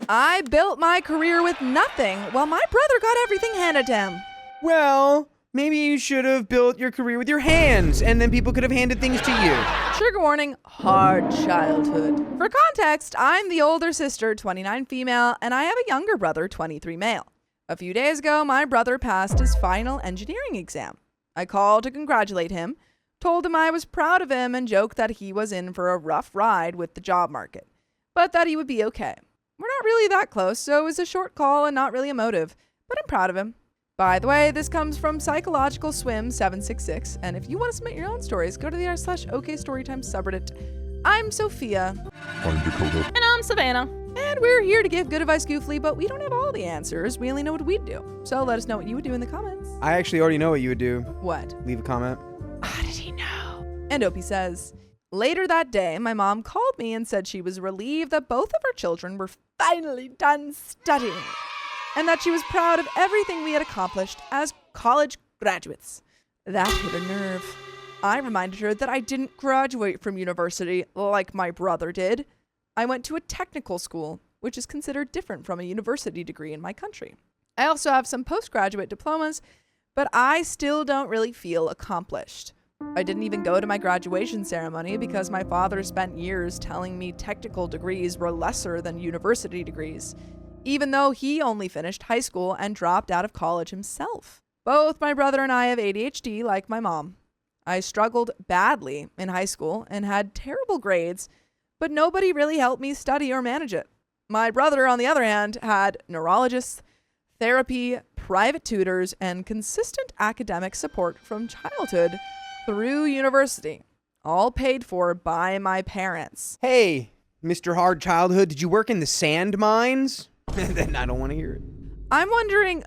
I built my career with nothing while my brother got everything handed to him. Well, maybe you should have built your career with your hands, and then people could have handed things to you. Trigger warning, hard childhood. For context, I'm the older sister, 29 female, and I have a younger brother, 23 male. A few days ago, my brother passed his final engineering exam. I called to congratulate him, told him I was proud of him, and joked that he was in for a rough ride with the job market, but that he would be okay. We're not really that close, so it was a short call and not really emotive, but I'm proud of him. By the way, this comes from Psychological Swim 766, and if you want to submit your own stories, go to the r/OKStorytime subreddit. I'm Sophia. I'm Dakota. And I'm Savannah. And we're here to give good advice goofily, but we don't have all the answers. We only know what we'd do. So let us know what you would do in the comments. I actually already know what you would do. What? Leave a comment. How did he know? And Opie says, later that day, my mom called me and said she was relieved that both of her children were finally done studying, and that she was proud of everything we had accomplished as college graduates. That hit a nerve. I reminded her that I didn't graduate from university like my brother did. I went to a technical school, which is considered different from a university degree in my country. I also have some postgraduate diplomas, but I still don't really feel accomplished. I didn't even go to my graduation ceremony because my father spent years telling me technical degrees were lesser than university degrees, even though he only finished high school and dropped out of college himself. Both my brother and I have ADHD like my mom. I struggled badly in high school and had terrible grades, but nobody really helped me study or manage it. My brother, on the other hand, had neurologists, therapy, private tutors, and consistent academic support from childhood through university, all paid for by my parents. Hey, Mr. Hard Childhood, did you work in the sand mines? Then I don't want to hear it. I'm wondering,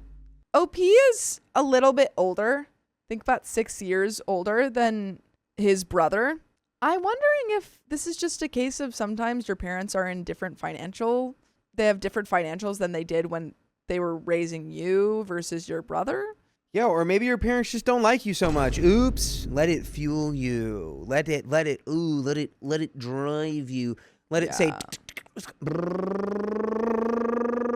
OP is a little bit older, I think about 6 years older than his brother. I'm wondering if this is just a case of sometimes your parents are in they have different financials than they did when they were raising you versus your brother. Yeah, or maybe your parents just don't like you so much. Oops, let it fuel you. Let it drive you. Let it say,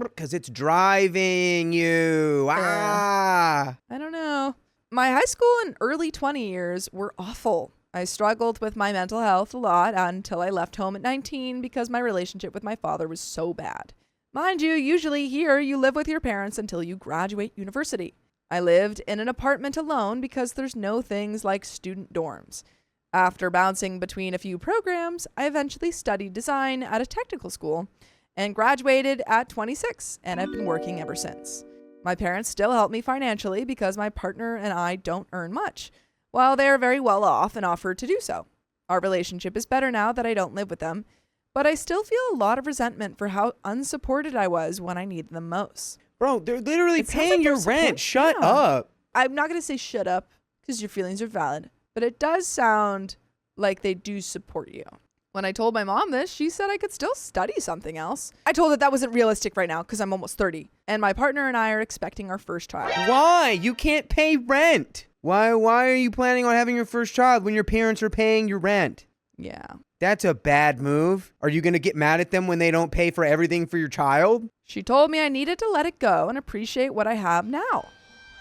because it's driving you. Ah. I don't know. My high school and early 20 years were awful. I struggled with my mental health a lot until I left home at 19 because my relationship with my father was so bad. Mind you, usually here you live with your parents until you graduate university. I lived in an apartment alone because there's no things like student dorms. After bouncing between a few programs, I eventually studied design at a technical school and graduated at 26, and I've been working ever since. My parents still help me financially because my partner and I don't earn much, while they are very well off and offered to do so. Our relationship is better now that I don't live with them, but I still feel a lot of resentment for how unsupported I was when I needed them most. Bro, they're literally It sounds paying like your they're rent. Shut up. I'm not going to say shut up because your feelings are valid, but it does sound like they do support you. When I told my mom this, she said I could still study something else. I told her that wasn't realistic right now because I'm almost 30, and my partner and I are expecting our first child. Why? You can't pay rent. Why are you planning on having your first child when your parents are paying your rent? Yeah. That's a bad move. Are you going to get mad at them when they don't pay for everything for your child? She told me I needed to let it go and appreciate what I have now.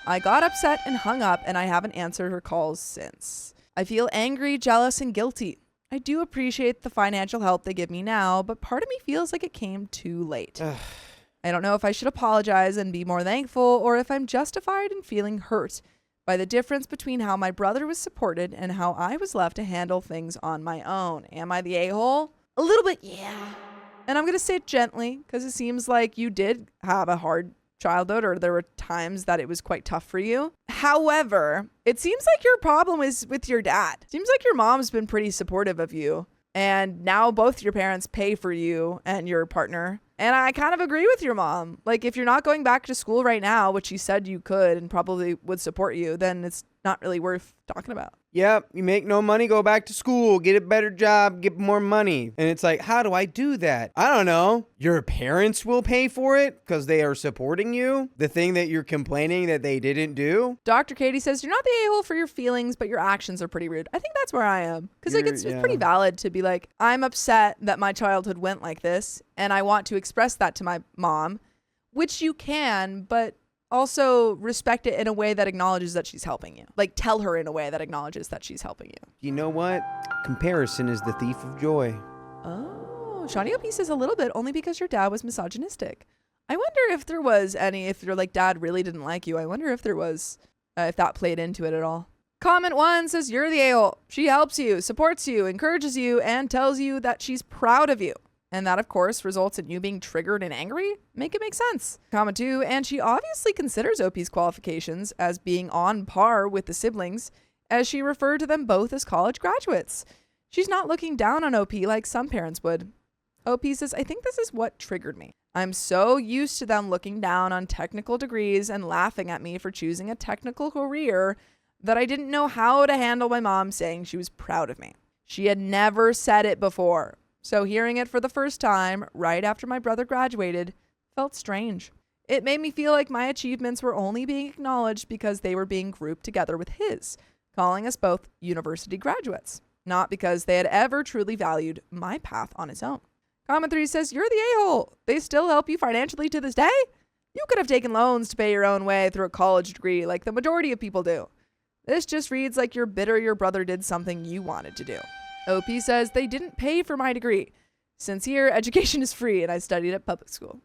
I got upset and hung up, and I haven't answered her calls since. I feel angry, jealous, and guilty. I do appreciate the financial help they give me now, but part of me feels like it came too late. I don't know if I should apologize and be more thankful, or if I'm justified in feeling hurt by the difference between how my brother was supported and how I was left to handle things on my own. Am I the a-hole? A little bit, yeah. And I'm going to say it gently because it seems like you did have a hard childhood, or there were times that it was quite tough for you. However, it seems like your problem is with your dad. Seems like your mom's been pretty supportive of you, and now both your parents pay for you and your partner. And I kind of agree with your mom. Like, if you're not going back to school right now, which you said you could and probably would support you, then it's not really worth talking about. Yep, you make no money, go back to school, get a better job, get more money. And it's like, how do I do that? I don't know. Your parents will pay for it because they are supporting you. The thing that you're complaining that they didn't do. Dr. Katie says, you're not the a-hole for your feelings, but your actions are pretty rude. I think that's where I am. Because like, it's pretty valid to be like, I'm upset that my childhood went like this. And I want to express that to my mom, which you can, but also respect it in a way that acknowledges that she's helping you. Like, tell her in a way that acknowledges that she's helping you. You know what? Comparison is the thief of joy. Oh, Shawnee OP says a little bit, only because your dad was misogynistic. I wonder if there was any, if your like dad really didn't like you. I wonder if there was, if that played into it at all. Comment 1 says, you're the a-hole. She helps you, supports you, encourages you, and tells you that she's proud of you. And that, of course, results in you being triggered and angry. Make it make sense. Comment 2, and she obviously considers OP's qualifications as being on par with the siblings, as she referred to them both as college graduates. She's not looking down on OP like some parents would. OP says, I think this is what triggered me. I'm so used to them looking down on technical degrees and laughing at me for choosing a technical career that I didn't know how to handle my mom saying she was proud of me. She had never said it before. So hearing it for the first time, right after my brother graduated, felt strange. It made me feel like my achievements were only being acknowledged because they were being grouped together with his, calling us both university graduates, not because they had ever truly valued my path on his own. Comment 3 says, you're the a-hole. They still help you financially to this day? You could have taken loans to pay your own way through a college degree like the majority of people do. This just reads like you're bitter your brother did something you wanted to do. OP says, they didn't pay for my degree. Since here, education is free and I studied at public school.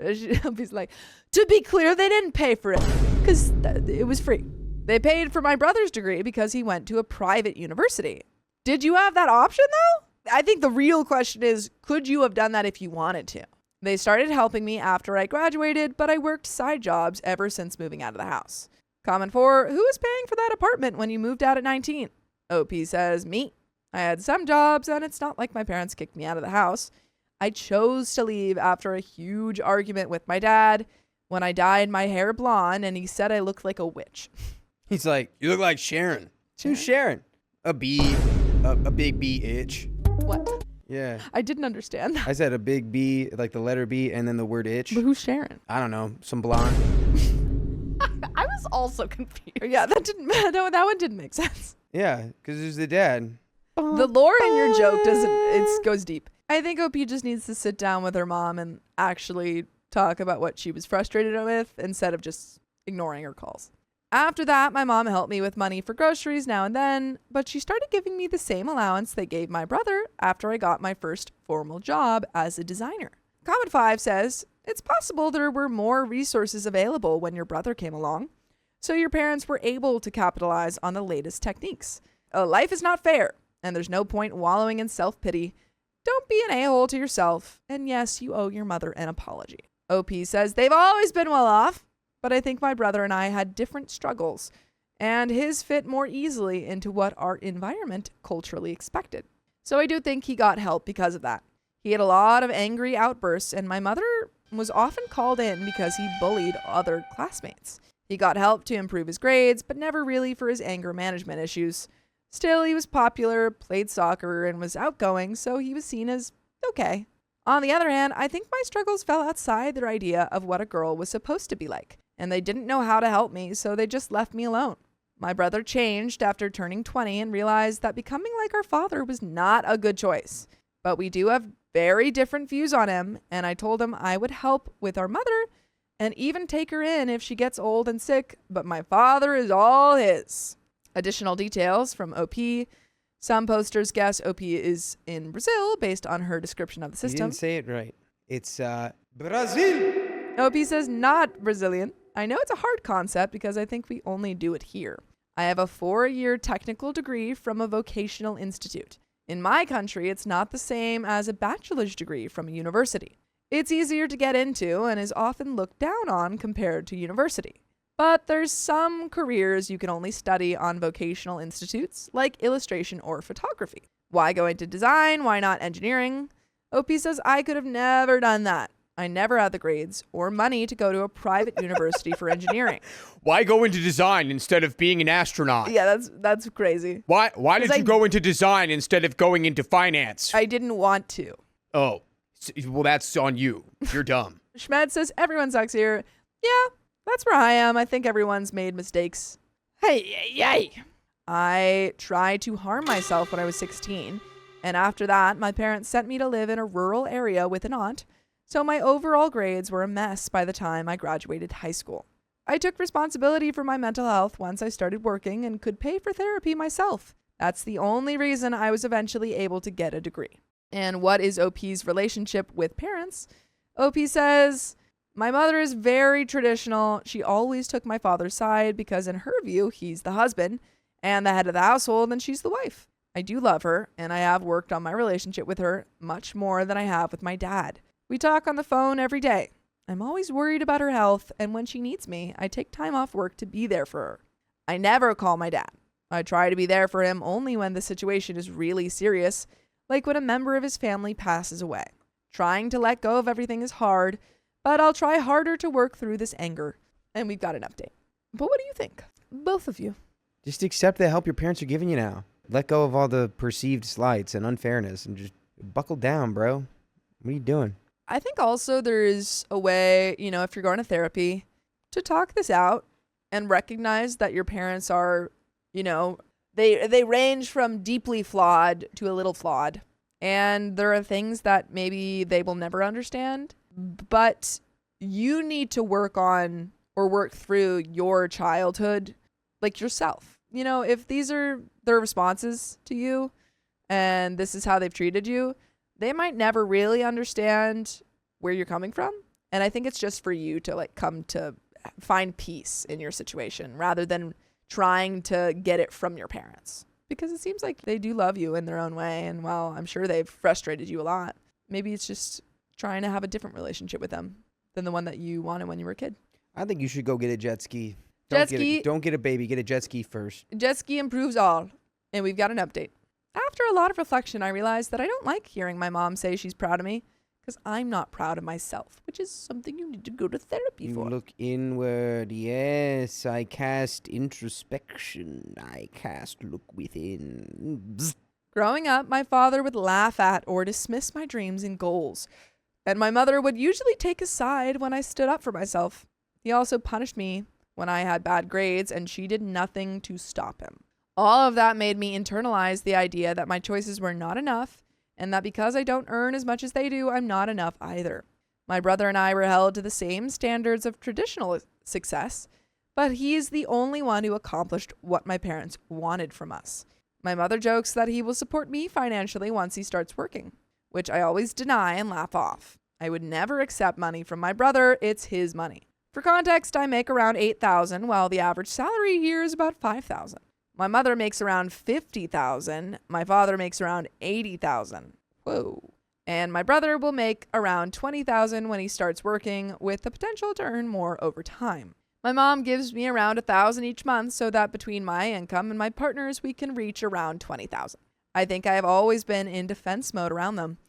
OP's like, to be clear, they didn't pay for it because it was free. They paid for my brother's degree because he went to a private university. Did you have that option though? I think the real question is, could you have done that if you wanted to? They started helping me after I graduated, but I worked side jobs ever since moving out of the house. Comment 4, who was paying for that apartment when you moved out at 19? OP says, me. I had some jobs, and it's not like my parents kicked me out of the house. I chose to leave after a huge argument with my dad when I dyed my hair blonde, and he said I looked like a witch. He's like, you look like Sharon. Who's Sharon? A bee. A big bee itch. What? Yeah. I didn't understand that. I said a big B, like the letter B, and then the word itch. But who's Sharon? I don't know. Some blonde. I was also confused. Yeah, that one didn't make sense. Yeah, because there's the dad. The lore in your joke goes deep. I think OP just needs to sit down with her mom and actually talk about what she was frustrated with instead of just ignoring her calls. After that, my mom helped me with money for groceries now and then, but she started giving me the same allowance they gave my brother after I got my first formal job as a designer. Comment 5 says, it's possible there were more resources available when your brother came along, so your parents were able to capitalize on the latest techniques. Life is not fair, and there's no point wallowing in self-pity. Don't be an a-hole to yourself, and yes, you owe your mother an apology. OP says, they've always been well off, but I think my brother and I had different struggles, and his fit more easily into what our environment culturally expected. So I do think he got help because of that. He had a lot of angry outbursts, and my mother was often called in because he bullied other classmates. He got help to improve his grades, but never really for his anger management issues. Still, he was popular, played soccer, and was outgoing, so he was seen as okay. On the other hand, I think my struggles fell outside their idea of what a girl was supposed to be like, and they didn't know how to help me, so they just left me alone. My brother changed after turning 20 and realized that becoming like our father was not a good choice. But we do have very different views on him, and I told him I would help with our mother and even take her in if she gets old and sick, but my father is all his. Additional details from OP. Some posters guess OP is in Brazil based on her description of the system. You didn't say it right. It's Brazil. OP says not Brazilian. I know it's a hard concept because I think we only do it here. I have a 4-year technical degree from a vocational institute. In my country, it's not the same as a bachelor's degree from a university. It's easier to get into and is often looked down on compared to university. But there's some careers you can only study on vocational institutes, like illustration or photography. Why go into design? Why not engineering? OP says I could have never done that. I never had the grades or money to go to a private university for engineering. Why go into design instead of being an astronaut? Yeah, that's crazy. Why did you go into design instead of going into finance? I didn't want to. Oh, well, that's on you. You're dumb. Schmed says everyone sucks here. Yeah, that's where I am. I think everyone's made mistakes. Hey. I tried to harm myself when I was 16. And after that, my parents sent me to live in a rural area with an aunt So my overall grades were a mess by the time I graduated high school. I took responsibility for my mental health once I started working and could pay for therapy myself. That's the only reason I was eventually able to get a degree. And what is OP's relationship with parents? OP says, my mother is very traditional. She always took my father's side because in her view, he's the husband and the head of the household and she's the wife. I do love her and I have worked on my relationship with her much more than I have with my dad. We talk on the phone every day. I'm always worried about her health and when she needs me, I take time off work to be there for her. I never call my dad. I try to be there for him only when the situation is really serious, like when a member of his family passes away. Trying to let go of everything is hard, but I'll try harder to work through this anger. And we've got an update. But what do you think? Both of you. Just accept the help your parents are giving you now. Let go of all the perceived slights and unfairness and just buckle down, bro. What are you doing? I think also there's a way, if you're going to therapy, to talk this out and recognize that your parents are, they range from deeply flawed to a little flawed. And there are things that maybe they will never understand, but you need to work on or work through your childhood like yourself. If these are their responses to you and this is how they've treated you, they might never really understand where you're coming from. And I think it's just for you to come to find peace in your situation rather than trying to get it from your parents. Because it seems like they do love you in their own way. And while I'm sure they've frustrated you a lot, maybe it's just trying to have a different relationship with them than the one that you wanted when you were a kid. I think you should go get a jet ski. Don't get a baby. Get a jet ski first. Jet ski improves all. And we've got an update. After a lot of reflection, I realized that I don't like hearing my mom say she's proud of me because I'm not proud of myself, which is something you need to go to therapy for. Look inward. Yes, I cast introspection. I cast look within. Bzz. Growing up, my father would laugh at or dismiss my dreams and goals. And my mother would usually take a side when I stood up for myself. He also punished me when I had bad grades, and she did nothing to stop him. All of that made me internalize the idea that my choices were not enough, and that because I don't earn as much as they do, I'm not enough either. My brother and I were held to the same standards of traditional success, but he is the only one who accomplished what my parents wanted from us. My mother jokes that he will support me financially once he starts working, which I always deny and laugh off. I would never accept money from my brother. It's his money. For context, I make around $8,000, while the average salary here is about $5,000. My mother makes around $50,000. My father makes around $80,000. Whoa. And my brother will make around $20,000 when he starts working, with the potential to earn more over time. My mom gives me around $1,000 each month so that between my income and my partner's, we can reach around $20,000. I think I have always been in defense mode around them.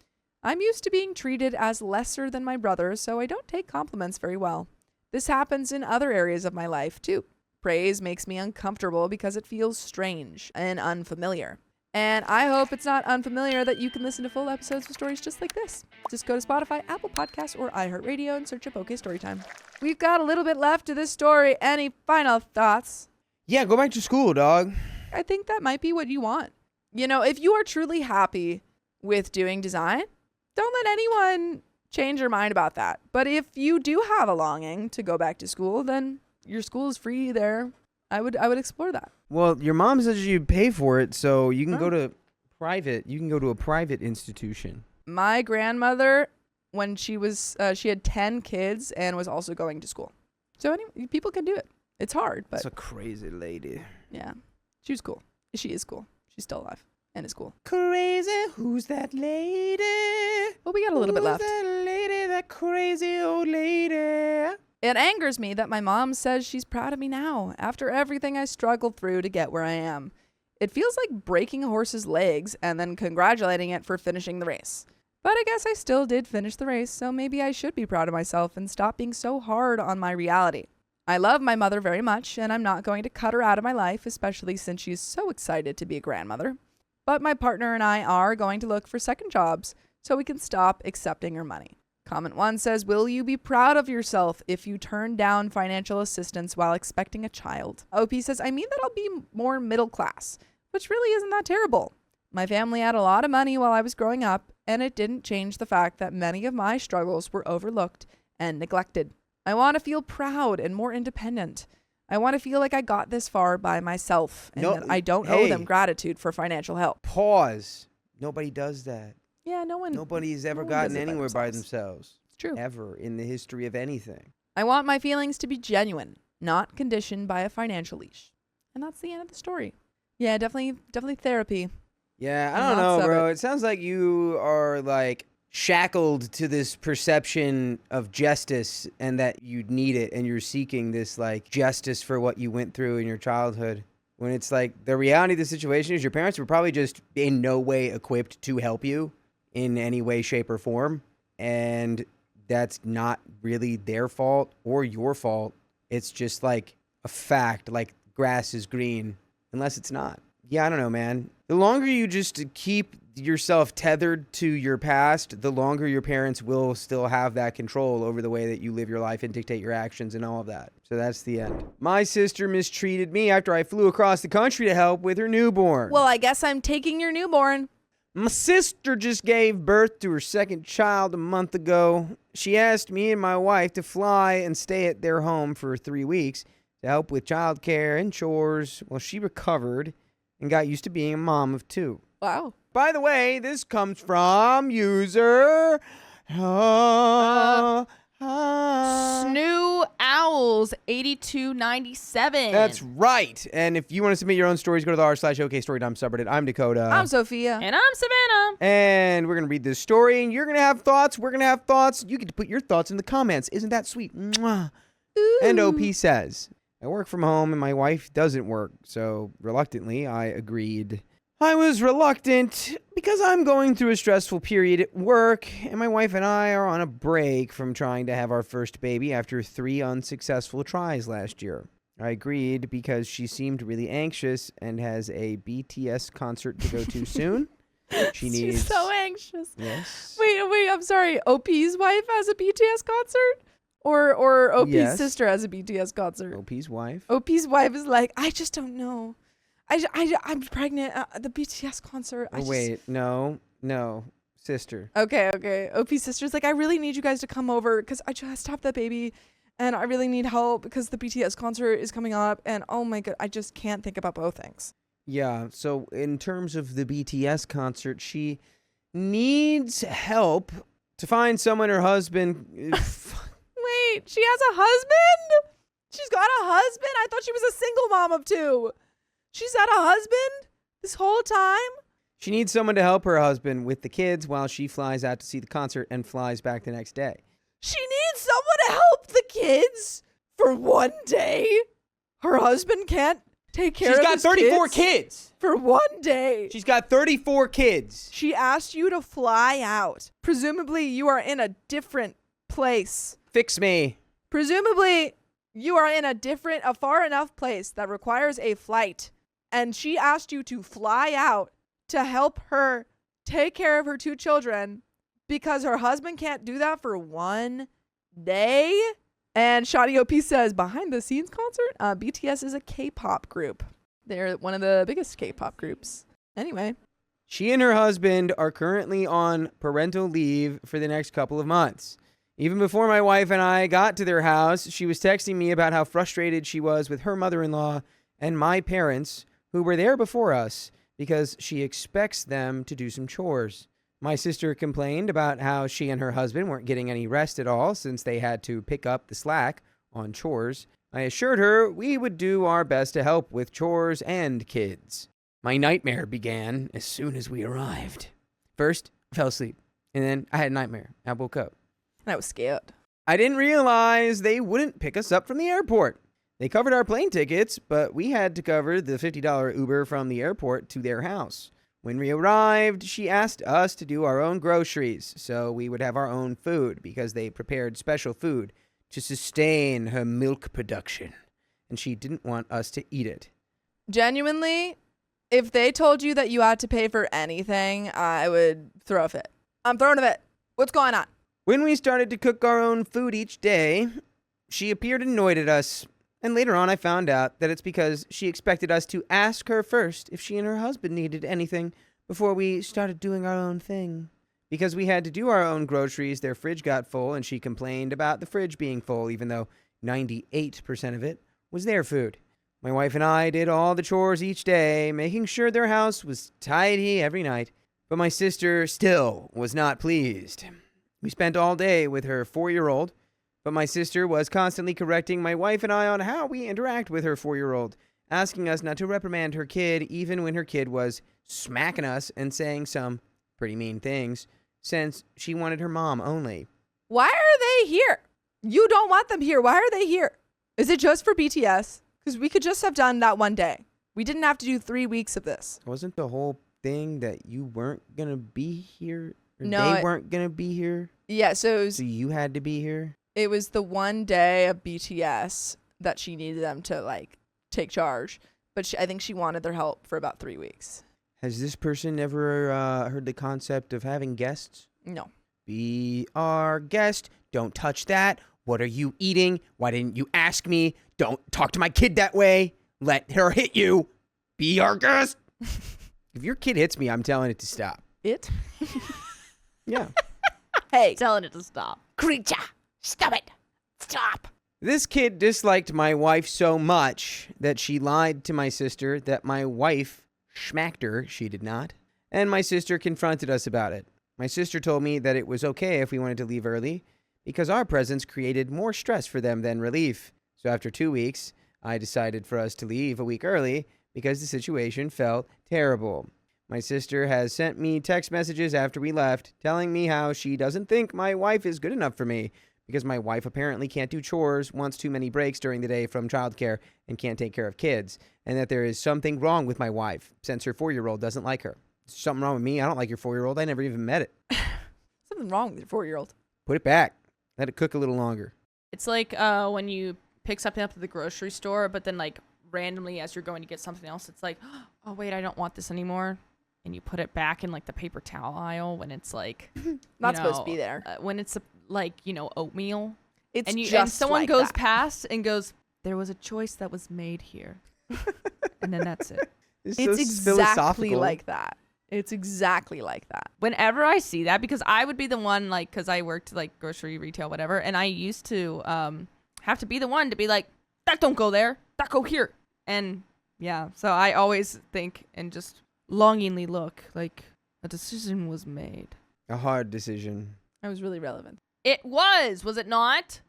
I'm used to being treated as lesser than my brother, so I don't take compliments very well. This happens in other areas of my life too. Praise makes me uncomfortable because it feels strange and unfamiliar. And I hope it's not unfamiliar that you can listen to full episodes of stories just like this. Just go to Spotify, Apple Podcasts, or iHeartRadio and search up OK Storytime. We've got a little bit left to this story. Any final thoughts? Yeah, go back to school, dog. I think that might be what you want. If you are truly happy with doing design, don't let anyone change your mind about that. But if you do have a longing to go back to school, then your school is free there. I would explore that. Well, your mom says you pay for it, so you can go to private. You can go to a private institution. My grandmother, when she had 10 kids and was also going to school. So people can do it. It's hard, but That's a crazy lady. yeah, she was cool. She is cool. She's still alive and is cool. Crazy, who's that lady? Well, we got a little bit left. That lady, that crazy old lady. It angers me that my mom says she's proud of me now, after everything I struggled through to get where I am. It feels like breaking a horse's legs and then congratulating it for finishing the race. But I guess I still did finish the race, so maybe I should be proud of myself and stop being so hard on my reality. I love my mother very much, and I'm not going to cut her out of my life, especially since she's so excited to be a grandmother. But my partner and I are going to look for second jobs so we can stop accepting her money. Comment 1 says, will you be proud of yourself if you turn down financial assistance while expecting a child? OP says, I mean that I'll be more middle class, which really isn't that terrible. My family had a lot of money while I was growing up, and it didn't change the fact that many of my struggles were overlooked and neglected. I want to feel proud and more independent. I want to feel like I got this far by myself and that I don't owe them gratitude for financial help. Pause. Nobody does that. Yeah, Nobody's ever gotten anywhere by themselves. It's true. Ever in the history of anything. I want my feelings to be genuine, not conditioned by a financial leash. And that's the end of the story. Yeah, definitely therapy. Yeah, I don't know, bro. It sounds like you are like shackled to this perception of justice and that you need it and you're seeking this like justice for what you went through in your childhood. When it's like the reality of the situation is your parents were probably just in no way equipped to help you in any way, shape, or form. And that's not really their fault or your fault. It's just like a fact, like grass is green, unless it's not. Yeah, I don't know, man. The longer you just keep yourself tethered to your past, the longer your parents will still have that control over the way that you live your life and dictate your actions and all of that. So that's the end. My sister mistreated me after I flew across the country to help with her newborn. Well, I guess I'm taking your newborn. My sister just gave birth to her second child a month ago. She asked me and my wife to fly and stay at their home for 3 weeks to help with childcare and chores while she recovered and got used to being a mom of 2. Wow. By the way, this comes from user Snoo Owls 8297. That's right. And if you want to submit your own stories, go to the r/OKStorytime subreddit. I'm Dakota. I'm Sophia. And I'm Savannah. And we're going to read this story, and you're going to have thoughts. We're going to have thoughts. You get to put your thoughts in the comments. Isn't that sweet? Mwah. And OP says, I work from home, and my wife doesn't work. So reluctantly, I agreed. I was reluctant because I'm going through a stressful period at work, and my wife and I are on a break from trying to have our first baby after 3 unsuccessful tries last year. I agreed because she seemed really anxious and has a BTS concert to go to soon. She's so anxious. Yes. Wait, I'm sorry. OP's wife has a BTS concert? Or OP's sister has a BTS concert? OP's wife. OP's wife is like, I just don't know. I'm pregnant at the BTS concert. No, sister. Okay. OP's sister's like, I really need you guys to come over because I just have the baby and I really need help because the BTS concert is coming up. And oh my God, I just can't think about both things. Yeah, so in terms of the BTS concert, she needs help to find someone her husband... Wait, she has a husband? She's got a husband? I thought she was a single mom of 2. She's had a husband this whole time? She needs someone to help her husband with the kids while she flies out to see the concert and flies back the next day. She needs someone to help the kids for 1 day? Her husband can't take care of his kids? She's got 34 kids. For 1 day. She's got 34 kids. She asked you to fly out. Presumably you are in a different place. Fix me. Presumably you are in a far enough place that requires a flight. And she asked you to fly out to help her take care of her 2 children because her husband can't do that for 1 day. And Shadi OP says, behind the scenes concert, BTS is a K-pop group. They're one of the biggest K-pop groups. Anyway. She and her husband are currently on parental leave for the next couple of months. Even before my wife and I got to their house, she was texting me about how frustrated she was with her mother-in-law and my parents, who were there before us, because she expects them to do some chores. My sister complained about how she and her husband weren't getting any rest at all since they had to pick up the slack on chores. I assured her we would do our best to help with chores and kids. My nightmare began as soon as we arrived. First, I fell asleep, and then I had a nightmare. I woke up. And I was scared. I didn't realize they wouldn't pick us up from the airport. They covered our plane tickets, but we had to cover the $50 Uber from the airport to their house. When we arrived, she asked us to do our own groceries, so we would have our own food because they prepared special food to sustain her milk production, and she didn't want us to eat it. Genuinely, if they told you that you had to pay for anything, I would throw a fit. I'm throwing a fit. What's going on? When we started to cook our own food each day, she appeared annoyed at us. And later on, I found out that it's because she expected us to ask her first if she and her husband needed anything before we started doing our own thing. Because we had to do our own groceries, their fridge got full, and she complained about the fridge being full, even though 98% of it was their food. My wife and I did all the chores each day, making sure their house was tidy every night. But my sister still was not pleased. We spent all day with her 4-year-old, but my sister was constantly correcting my wife and I on how we interact with her 4-year-old, asking us not to reprimand her kid even when her kid was smacking us and saying some pretty mean things, since she wanted her mom only. Why are they here? You don't want them here. Why are they here? Is it just for BTS? Because we could just have done that one day. We didn't have to do 3 weeks of this. Wasn't the whole thing that you weren't going to be here? Or No, they weren't going to be here? Yeah, so So you had to be here? it was the one day of BTS that she needed them to, like, take charge. But I think she wanted their help for about 3 weeks. Has this person ever heard the concept of having guests? No. Be our guest. Don't touch that. What are you eating? Why didn't you ask me? Don't talk to my kid that way. Let her hit you. Be our guest. If your kid hits me, I'm telling it to stop. It? Yeah. Hey, Telling it to stop. creature, stop it. Stop. This kid disliked my wife so much that she lied to my sister that my wife schmacked her. She did not. And my sister confronted us about it. My sister told me that it was okay if we wanted to leave early because our presence created more stress for them than relief. So after 2 weeks, I decided for us to leave a week early because the situation felt terrible. My sister has sent me text messages after we left telling me how she doesn't think my wife is good enough for me because my wife apparently can't do chores, wants too many breaks during the day from childcare, and can't take care of kids, and that there is something wrong with my wife since her 4-year-old doesn't like her. There's something wrong with me. I don't like your 4-year-old. I never even met it. Something wrong with your 4-year-old. Put it back. Let it cook a little longer. It's like when you pick something up at the grocery store, but then like randomly as you're going to get something else, it's like, oh wait, I don't want this anymore. And you put it back in like the paper towel aisle when it's like Not supposed to be there. When it's like, oatmeal. It's And just someone like goes that. past and goes, there was a choice that was made here. And then that's it. It's It's so exactly philosophical. like that. It's exactly like that. Whenever I see that, because I would be the one, like, because I worked like grocery retail, whatever, and I used to have to be the one to be like, that don't go there, that go here. And yeah, so I always think and just longingly look like a decision was made. A hard decision. That was really relevant. It was it not?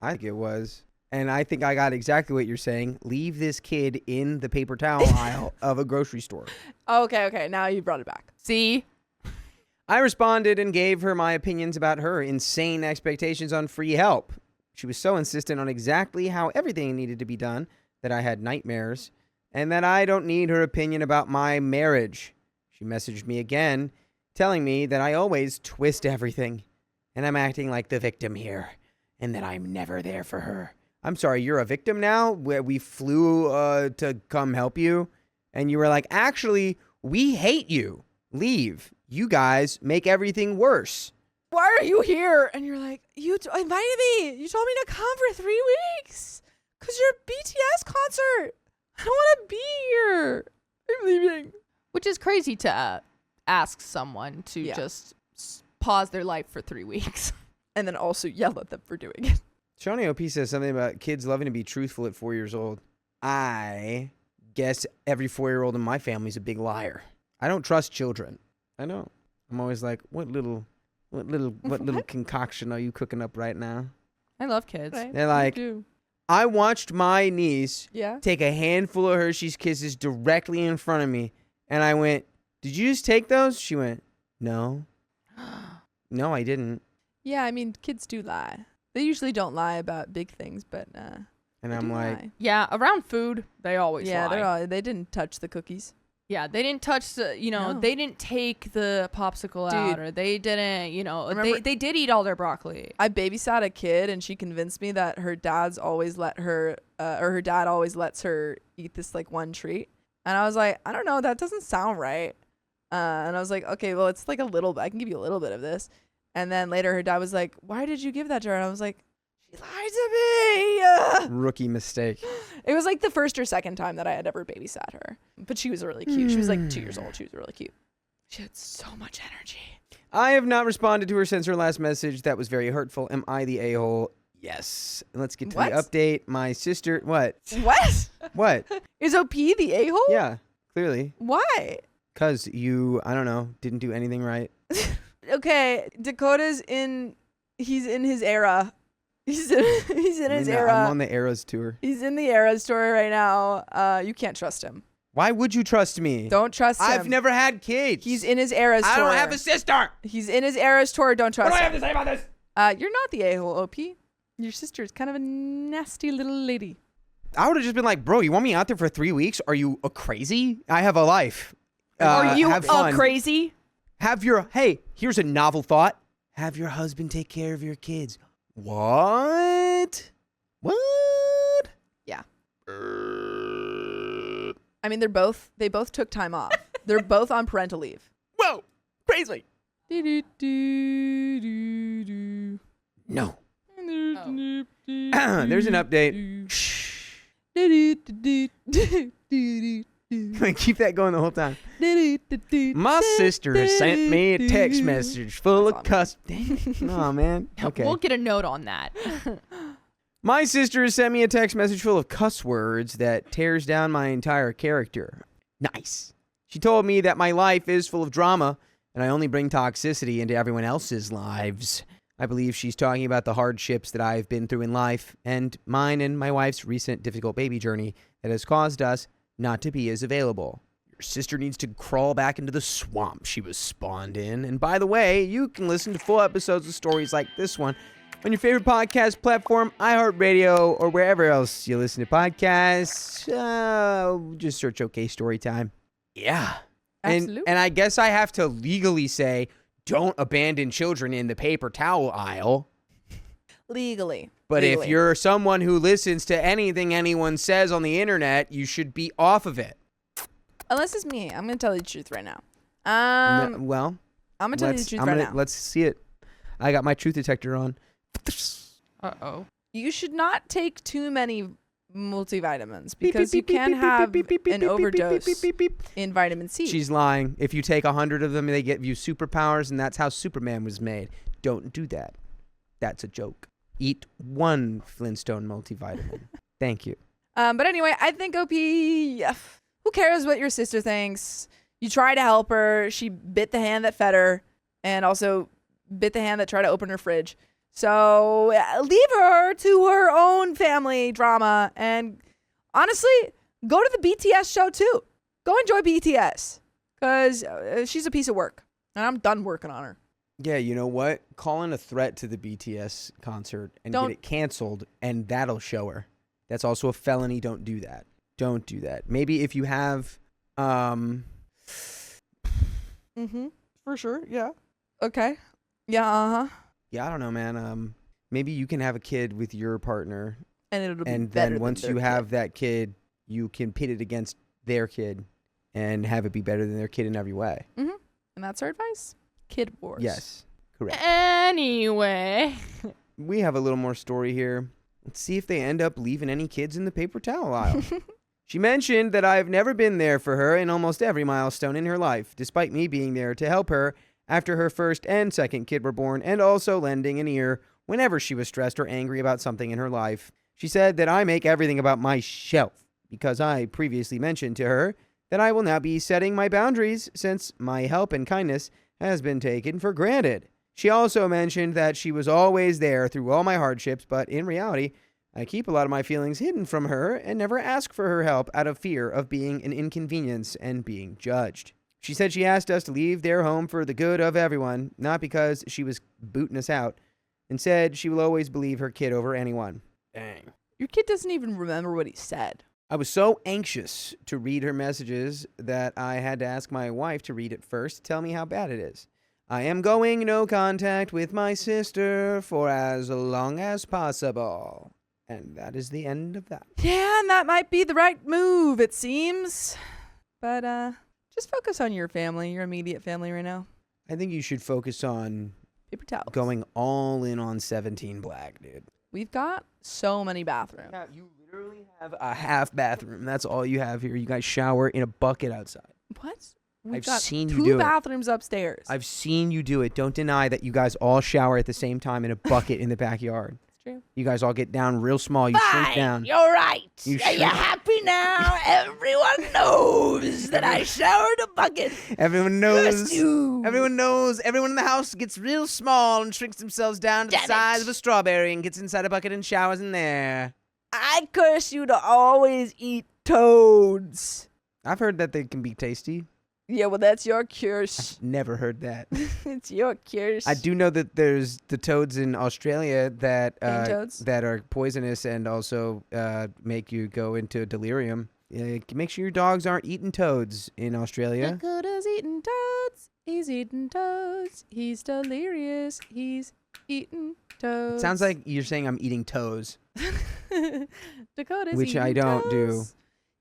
I think it was. And I think I got exactly what you're saying. Leave this kid in the paper towel aisle of a grocery store. Okay. Now you brought it back. See? I responded and gave her my opinions about her insane expectations on free help. She was so insistent on exactly how everything needed to be done that I had nightmares, and that I don't need her opinion about my marriage. She messaged me again, telling me that I always twist everything, and I'm acting like the victim here, and that I'm never there for her. I'm sorry, you're a victim now? Where we flew to come help you, and you were like, actually, we hate you. Leave. You guys make everything worse. Why are you here? And you're like, you invited me. You told me to come for 3 weeks. Because you're a BTS concert. I don't want to be here. I'm leaving. Which is crazy to ask someone to just pause their life for 3 weeks. And then also yell at them for doing it. Shawnee OP says something about kids loving to be truthful at 4 years old. I guess every 4-year-old in my family is a big liar. I don't trust children. I know. I'm always like, what little concoction are you cooking up right now? I love kids. Right? They're like, You do. I watched my niece Yeah. take a handful of Hershey's Kisses directly in front of me. And I went, did you just take those? She went, no. No, I didn't. Yeah, I mean, kids do lie. They usually don't lie about big things, but And they I'm do like, lie. Yeah, around food, they always Yeah, lie. they didn't touch the cookies. Yeah, they didn't touch the, No. they didn't take the popsicle out, Dude. or they didn't, Remember- they did eat all their broccoli. I babysat a kid, and she convinced me that her dad's always let her, or her dad always lets her eat this like one treat. And I was like, I don't know, that doesn't sound right. And I was like, okay, well, it's like a little bit. I can give you a little bit of this. And then later, her dad was like, why did you give that to her? And I was like, she lied to me. rookie mistake. It was like the first or second time that I had ever babysat her. But she was really cute. She was like 2 years old. She was really cute. She had so much energy. I have not responded to her since her last message. That was very hurtful. Am I the a-hole? Yes. Let's get to What? the update. My sister... What? What? What? Is OP the a-hole? Yeah, clearly. Why? Because you, I don't know, didn't do anything right. Okay, Dakota's he's in his era. He's in his era. I'm on the Eras tour. He's in the Eras tour right now. You can't trust him. Why would you trust me? Don't trust him. I've never had kids. He's in his Eras tour. I don't have a sister. He's in his Eras tour. Don't trust What do I him. have to say about this? You're not the a-hole, OP. Your sister's kind of a nasty little lady. I would have just been like, bro, you want me out there for 3 weeks? Are you crazy? I have a life. Are you have fun. crazy? Hey, here's a novel thought. Have your husband take care of your kids. What? What? Yeah. I mean, they both took time off. They're both on parental leave. Whoa, crazy. No. Oh. There's an update. Keep that going the whole time. My sister sent me a text message full of cuss. Oh, man. Okay. We'll get a note on that. My sister has sent me a text message full of cuss words that tears down my entire character. Nice. She told me that my life is full of drama and I only bring toxicity into everyone else's lives. I believe she's talking about the hardships that I've been through in life and mine and my wife's recent difficult baby journey that has caused us not to be as available. Your sister needs to crawl back into the swamp she was spawned in. And by the way, you can listen to full episodes of stories like this one on your favorite podcast platform, iHeartRadio, or wherever else you listen to podcasts. Just search OK Storytime. Yeah. Absolutely. And I guess I have to legally say, don't abandon children in the paper towel aisle. Legally. But if you're someone who listens to anything anyone says on the internet, you should be off of it. Unless it's me. I'm going to tell you the truth right now. Well, I'm going to tell you the truth right now. Let's see it. I got my truth detector on. Uh-oh. You should not take too many multivitamins because you can have an overdose in vitamin C. She's lying. If you take 100 of them, they give you superpowers, and that's how Superman was made. Don't do that. That's a joke. Eat one Flintstone multivitamin. Thank you. But anyway, I think OP, who cares what your sister thinks? You try to help her. She bit the hand that fed her and also bit the hand that tried to open her fridge. So leave her to her own family drama. And honestly, go to the BTS show too. Go enjoy BTS because she's a piece of work. And I'm done working on her. Yeah, you know what? Call in a threat to the BTS concert and get it canceled, and that'll show her. That's also a felony. Don't do that. Don't do that. Maybe if you have... For sure, yeah. Okay. Yeah, uh-huh. Yeah, I don't know, man. Maybe you can have a kid with your partner, And it'll be and better then once than you their have kid. that kid, you can pit it against their kid and have it be better than their kid in every way. And that's our advice. Kid wars. Yes, correct. Anyway. We have a little more story here. Let's see if they end up leaving any kids in the paper towel aisle. She mentioned that I've never been there for her in almost every milestone in her life, despite me being there to help her after her first and second kid were born, and also lending an ear whenever she was stressed or angry about something in her life. She said that I make everything about myself, because I previously mentioned to her that I will now be setting my boundaries since my help and kindness has been taken for granted. She also mentioned that she was always there through all my hardships, but in reality, I keep a lot of my feelings hidden from her and never ask for her help out of fear of being an inconvenience and being judged. She said she asked us to leave their home for the good of everyone, not because she was booting us out, and said she will always believe her kid over anyone. Dang. Your kid doesn't even remember what he said. I was so anxious to read her messages that I had to ask my wife to read it first to tell me how bad it is. I am going no contact with my sister for as long as possible. And that is the end of that. Yeah, and that might be the right move, it seems. But just focus on your family, your immediate family right now. I think you should focus on Paper towels. going all in on 17 Black, dude. We've got so many bathrooms. Yeah, you literally have a half bathroom. That's all you have here. You guys shower in a bucket outside. What? We've I've got seen you two do it. bathrooms upstairs. I've seen you do it. Don't deny that you guys all shower at the same time in a bucket in the backyard. It's true. You guys all get down real small. You shrink down. You're right. You Are shrink- you happy now? Everyone knows that I showered a bucket. Everyone knows. Bless you. Everyone knows. Everyone in the house gets real small and shrinks themselves down to the Damn size it. of a strawberry and gets inside a bucket and showers in there. I curse you to always eat toads. I've heard that they can be tasty. Yeah, well, that's your curse. Never heard that. It's your curse. I do know that there's the toads in Australia that toads? that are poisonous and also make you go into delirium. Make sure your dogs aren't eating toads in Australia. Dakota's eating toads. He's eating toads. He's delirious. He's eating toads. It sounds like you're saying I'm eating toes. Dakota's Which eating I don't do. toes.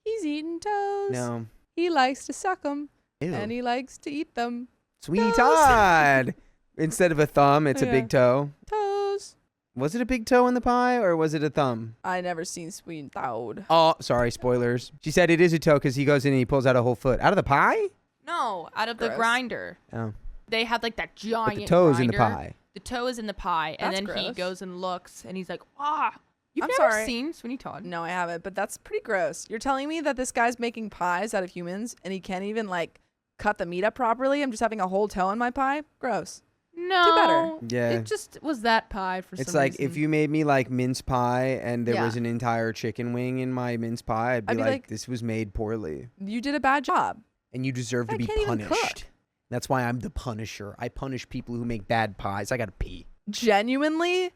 He's eating toes. No. He likes to suck them. Ew. And he likes to eat them. Sweetie Toes. Todd. Instead of a thumb, it's a Yeah. big toe. Toes. Was it a big toe in the pie or was it a thumb? I never seen Sweet Toad. Oh, sorry, spoilers. She said it is a toe because he goes in and he pulls out a whole foot. Out of the pie? No, out of the Gross. grinder. Oh. They had like that giant. But the toe's in the grinder. pie. The toe is in the pie, and That's then he gross. goes and looks, and he's like, "Ah, you've I'm never sorry. seen Sweeney Todd." No, I haven't, but that's pretty gross. You're telling me that this guy's making pies out of humans and he can't even like cut the meat up properly? I'm just having a whole toe in my pie? Gross. No, Yeah. It just was that pie for It's some like reason. if you made me like mince pie and there Yeah. was an entire chicken wing in my mince pie, I'd be, I'd be like, like- this was made poorly. You did a bad job. And you deserve to I be can't even punished. cook. That's why I'm the punisher. I punish people who make bad pies. I gotta pee. Genuinely,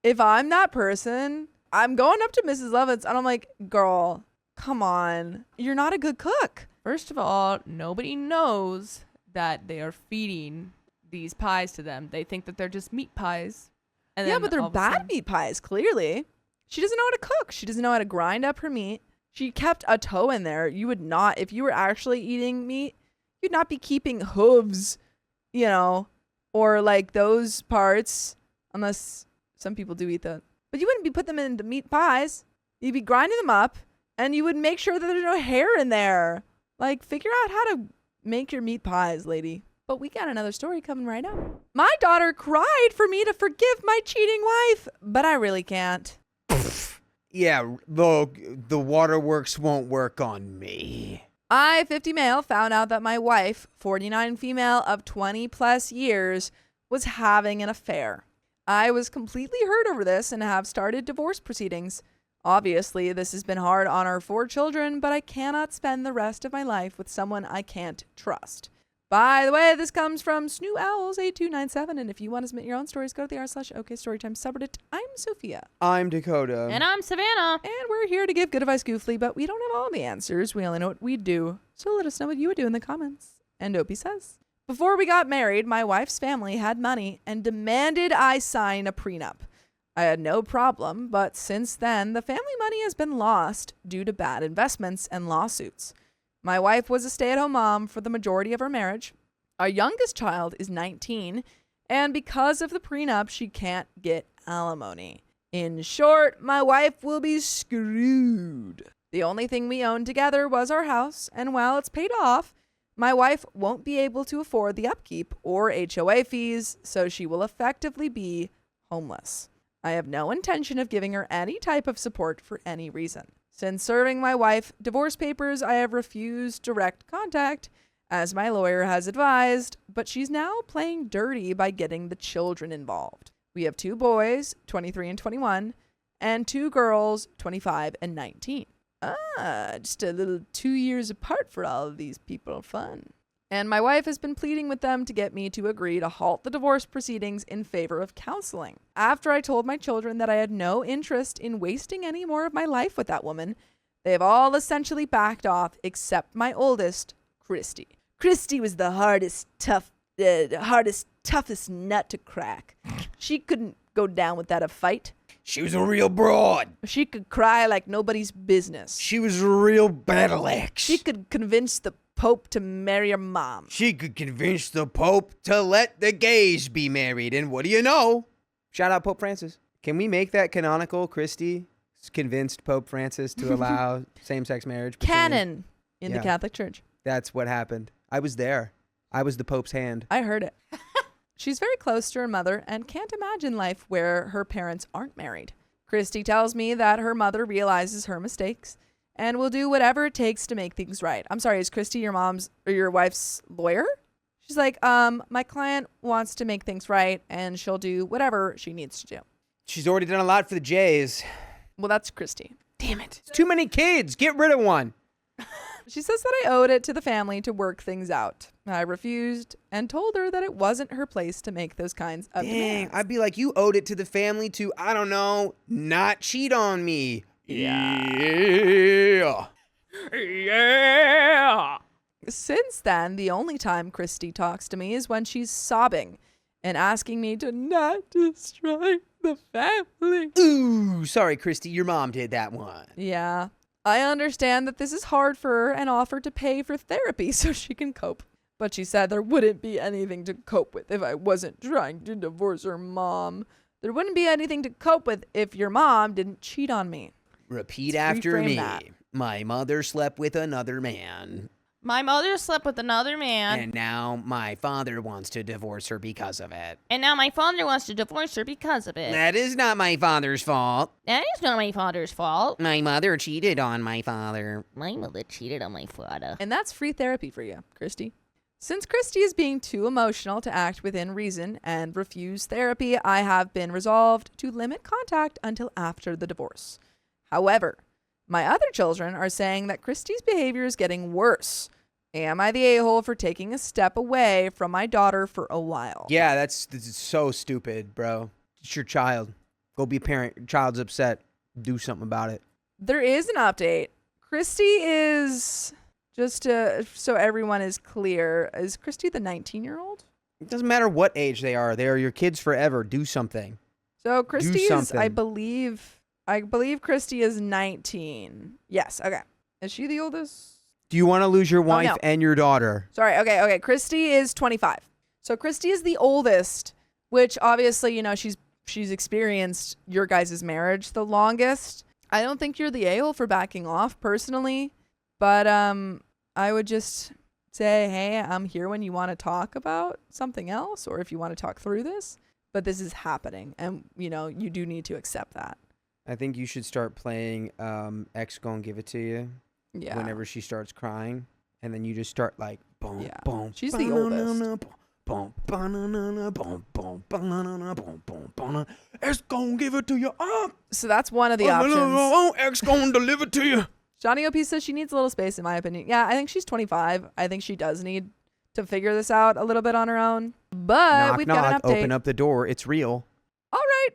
if I'm that person, I'm going up to Mrs. Lovitz and I'm like, girl, come on. You're not a good cook. First of all, nobody knows that they are feeding these pies to them. They think that they're just meat pies. And Yeah, then but they're all of a bad sudden- meat pies, clearly. She doesn't know how to cook. She doesn't know how to grind up her meat. She kept a toe in there. You would not, if you were actually eating meat, you'd not be keeping hooves, you know, or like those parts, unless some people do eat that. But you wouldn't be putting them into meat pies. You'd be grinding them up, and you would make sure that there's no hair in there. Like, figure out how to make your meat pies, lady. But we got another story coming right up. My daughter cried for me to forgive my cheating wife, but I really can't. Yeah, the waterworks won't work on me. I, 50 male, found out that my wife, 49 female of 20 plus years, was having an affair. I was completely hurt over this and have started divorce proceedings. Obviously, this has been hard on our 4 children, but I cannot spend the rest of my life with someone I can't trust. By the way, this comes from Snoo Owls 8297, and if you want to submit your own stories, go to the r/OKStorytime subreddit. I'm Sophia, I'm Dakota. And I'm Savannah. and we're here to give good advice goofly, but we don't have all the answers. We only know what we do. So let us know what you would do in the comments. And Opie says, before we got married, my wife's family had money and demanded I sign a prenup. I had no problem, but since then, the family money has been lost due to bad investments and lawsuits. My wife was a stay-at-home mom for the majority of her marriage. Our youngest child is 19, and because of the prenup, she can't get alimony. In short, my wife will be screwed. The only thing we owned together was our house, and while it's paid off, my wife won't be able to afford the upkeep or HOA fees, so she will effectively be homeless. I have no intention of giving her any type of support for any reason. Since serving my wife divorce papers, I have refused direct contact, as my lawyer has advised, but she's now playing dirty by getting the children involved. We have 2 boys, 23 and 21, and 2 girls, 25 and 19. Just a little 2 years apart for all of these people. Fun. And my wife has been pleading with them to get me to agree to halt the divorce proceedings in favor of counseling. After I told my children that I had no interest in wasting any more of my life with that woman, they have all essentially backed off except my oldest, Christy. Christy was the toughest nut to crack. She couldn't go down without a fight. She was a real broad. She could cry like nobody's business. She was a real battle axe. She could convince the Pope to marry her mom. She could convince the Pope to let the gays be married. And what do you know? Shout out Pope Francis. Can we make that canonical? Christy convinced Pope Francis to allow same-sex marriage. Canon in Yeah. the Catholic Church. That's what happened. I was there. I was the Pope's hand. I heard it. She's very close to her mother and can't imagine life where her parents aren't married. Christy tells me that her mother realizes her mistakes and will do whatever it takes to make things right. I'm sorry, is Christy your mom's or your wife's lawyer? She's like, my client wants to make things right and she'll do whatever she needs to do. She's already done a lot for the Jays. Well, that's Christy. Damn it. It's too many kids. Get rid of one. She says that I owed it to the family to work things out. I refused and told her that it wasn't her place to make those kinds of Dang, demands. I'd be like, you owed it to the family to, I don't know, not cheat on me. Yeah. Yeah. Since then, the only time Christy talks to me is when she's sobbing and asking me to not destroy the family. Ooh, sorry, Christy, your mom did that one. Yeah, I understand that this is hard for her and offered to pay for therapy so she can cope. But she said there wouldn't be anything to cope with if I wasn't trying to divorce her mom. There wouldn't be anything to cope with if your mom didn't cheat on me. Repeat Let's after reframe me. that. My mother slept with another man. My mother slept with another man. And now my father wants to divorce her because of it. And now my father wants to divorce her because of it. That is not my father's fault. That is not my father's fault. My mother cheated on my father. My mother cheated on my father. And that's free therapy for you, Christy. Since Christy is being too emotional to act within reason and refuse therapy, I have been resolved to limit contact until after the divorce. However, my other children are saying that Christy's behavior is getting worse. Am I the a-hole for taking a step away from my daughter for a while? Yeah, this is so stupid, bro. It's your child. Go be a parent. Your child's upset. Do something about it. There is an update. Christy is, just so everyone is clear, is Christy the 19-year-old? It doesn't matter what age they are. They are your kids forever. Do something. So Christy is, something. I believe Christy is 19. Yes, okay. Is she the oldest? Do you want to lose your wife no. and your daughter? Sorry, okay. Christy is 25. So Christy is the oldest, which obviously, you know, she's experienced your guys' marriage the longest. I don't think you're the a-hole for backing off personally, but I would just say, hey, I'm here when you want to talk about something else or if you want to talk through this, but this is happening and, you know, you do need to accept that. I think you should start playing X Gon' Give It To You. Yeah. Whenever she starts crying, and then you just start like, boom, Yeah. boom. She's the oldest. Boom, banana, boom, boom, banana, boom, boom, banana. X gon' give it to you. So that's one of the options. X gon' deliver to you. Johnny OP says she needs a little space, in my opinion. Yeah, I think she's 25. I think she does need to figure this out a little bit on her own. But Knock, we've knock, got an update. open up the door. It's real. All right,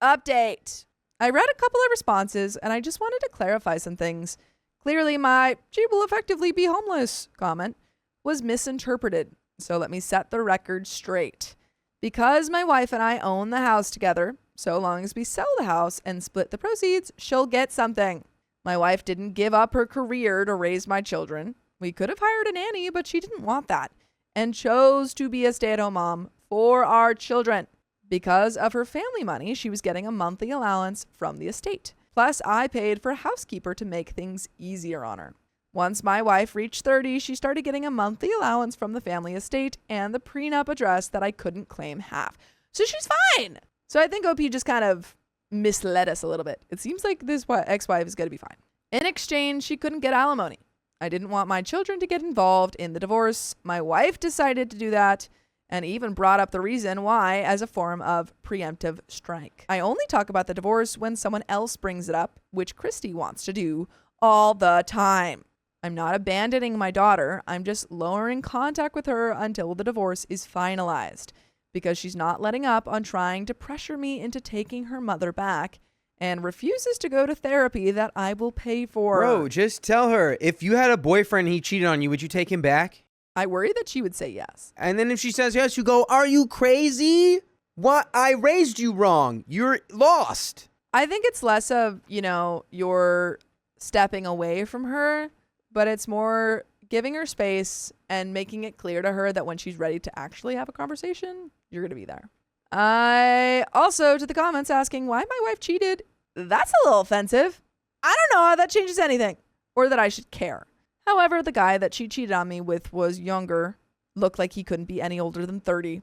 update. I read a couple of responses, and I just wanted to clarify some things. Clearly, my "she will effectively be homeless" comment was misinterpreted. So let me set the record straight. Because my wife and I own the house together, so long as we sell the house and split the proceeds, she'll get something. My wife didn't give up her career to raise my children. We could have hired a nanny, but she didn't want that and chose to be a stay-at-home mom for our children. Because of her family money, she was getting a monthly allowance from the estate. Plus, I paid for a housekeeper to make things easier on her. Once my wife reached 30, she started getting a monthly allowance from the family estate and the prenup address that I couldn't claim half. So she's fine. So I think OP just kind of misled us a little bit. It seems like this ex-wife is going to be fine. In exchange, she couldn't get alimony. I didn't want my children to get involved in the divorce. My wife decided to do that and even brought up the reason why as a form of preemptive strike. I only talk about the divorce when someone else brings it up, which Christy wants to do all the time. I'm not abandoning my daughter. I'm just lowering contact with her until the divorce is finalized because she's not letting up on trying to pressure me into taking her mother back and refuses to go to therapy that I will pay for. Bro, just tell her, if you had a boyfriend and he cheated on you, would you take him back? I worry that she would say yes. And then if she says yes, you go, are you crazy? What? I raised you wrong. You're lost. I think it's less of, you know, you're stepping away from her, but it's more giving her space and making it clear to her that when she's ready to actually have a conversation, you're going to be there. I also, to the comments asking why my wife cheated, that's a little offensive. I don't know how that changes anything or that I should care. However, the guy that she cheated on me with was younger, looked like he couldn't be any older than 30.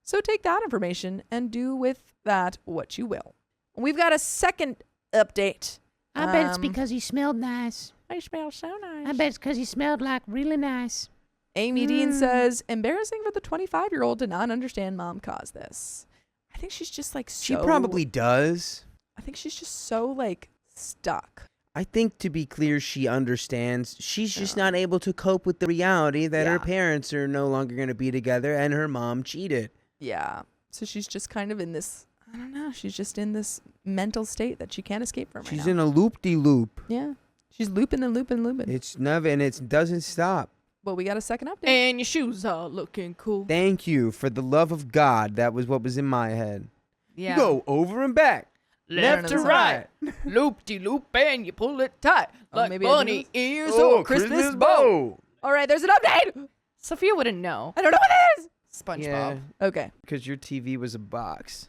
So take that information and do with that what you will. We've got a second update. I bet it's because he smelled nice. I smell so nice. I bet it's because he smelled like really nice. Amy Dean says, embarrassing for the 25-year-old to not understand mom caused this. I think she's just like so... She probably does. I think she's just so like stuck. I think, to be clear, she understands. She's just not able to cope with the reality that her parents are no longer going to be together and her mom cheated. Yeah. So she's just kind of in this, I don't know, she's just in this mental state that she can't escape from She's right now. in a loop-de-loop. Yeah. She's looping and looping and looping. It's never, and it doesn't stop. Well, we got a second update. And your shoes are looking cool. Thank you, for the love of God. That was what was in my head. Yeah. You go over and back. Left to right. Loop-de-loop and you pull it tight. Like maybe I do bunny this? ears or Christmas bow. All right, there's an update. Sophia wouldn't know. I don't know what it is. SpongeBob. Yeah, Okay. because your TV was a box.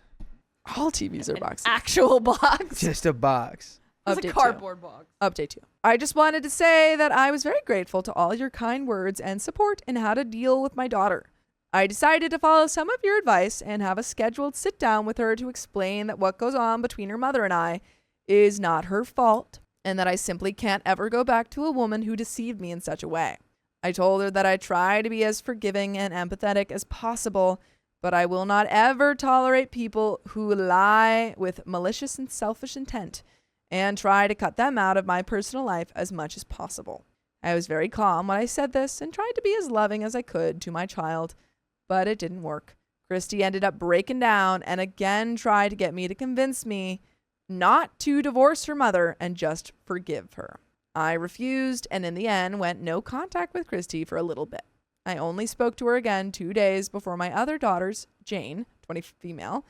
All TVs are boxes. Actual box. Just a box. It's Update a cardboard box. Update 2. I just wanted to say that I was very grateful to all your kind words and support in how to deal with my daughter. I decided to follow some of your advice and have a scheduled sit down with her to explain that what goes on between her mother and I is not her fault and that I simply can't ever go back to a woman who deceived me in such a way. I told her that I try to be as forgiving and empathetic as possible, but I will not ever tolerate people who lie with malicious and selfish intent and try to cut them out of my personal life as much as possible. I was very calm when I said this and tried to be as loving as I could to my child, but it didn't work. Christy ended up breaking down and again tried to get me to convince me not to divorce her mother and just forgive her. I refused and in the end went no contact with Christy for a little bit. I only spoke to her again 2 days before my other daughter's, Jane, 20 female,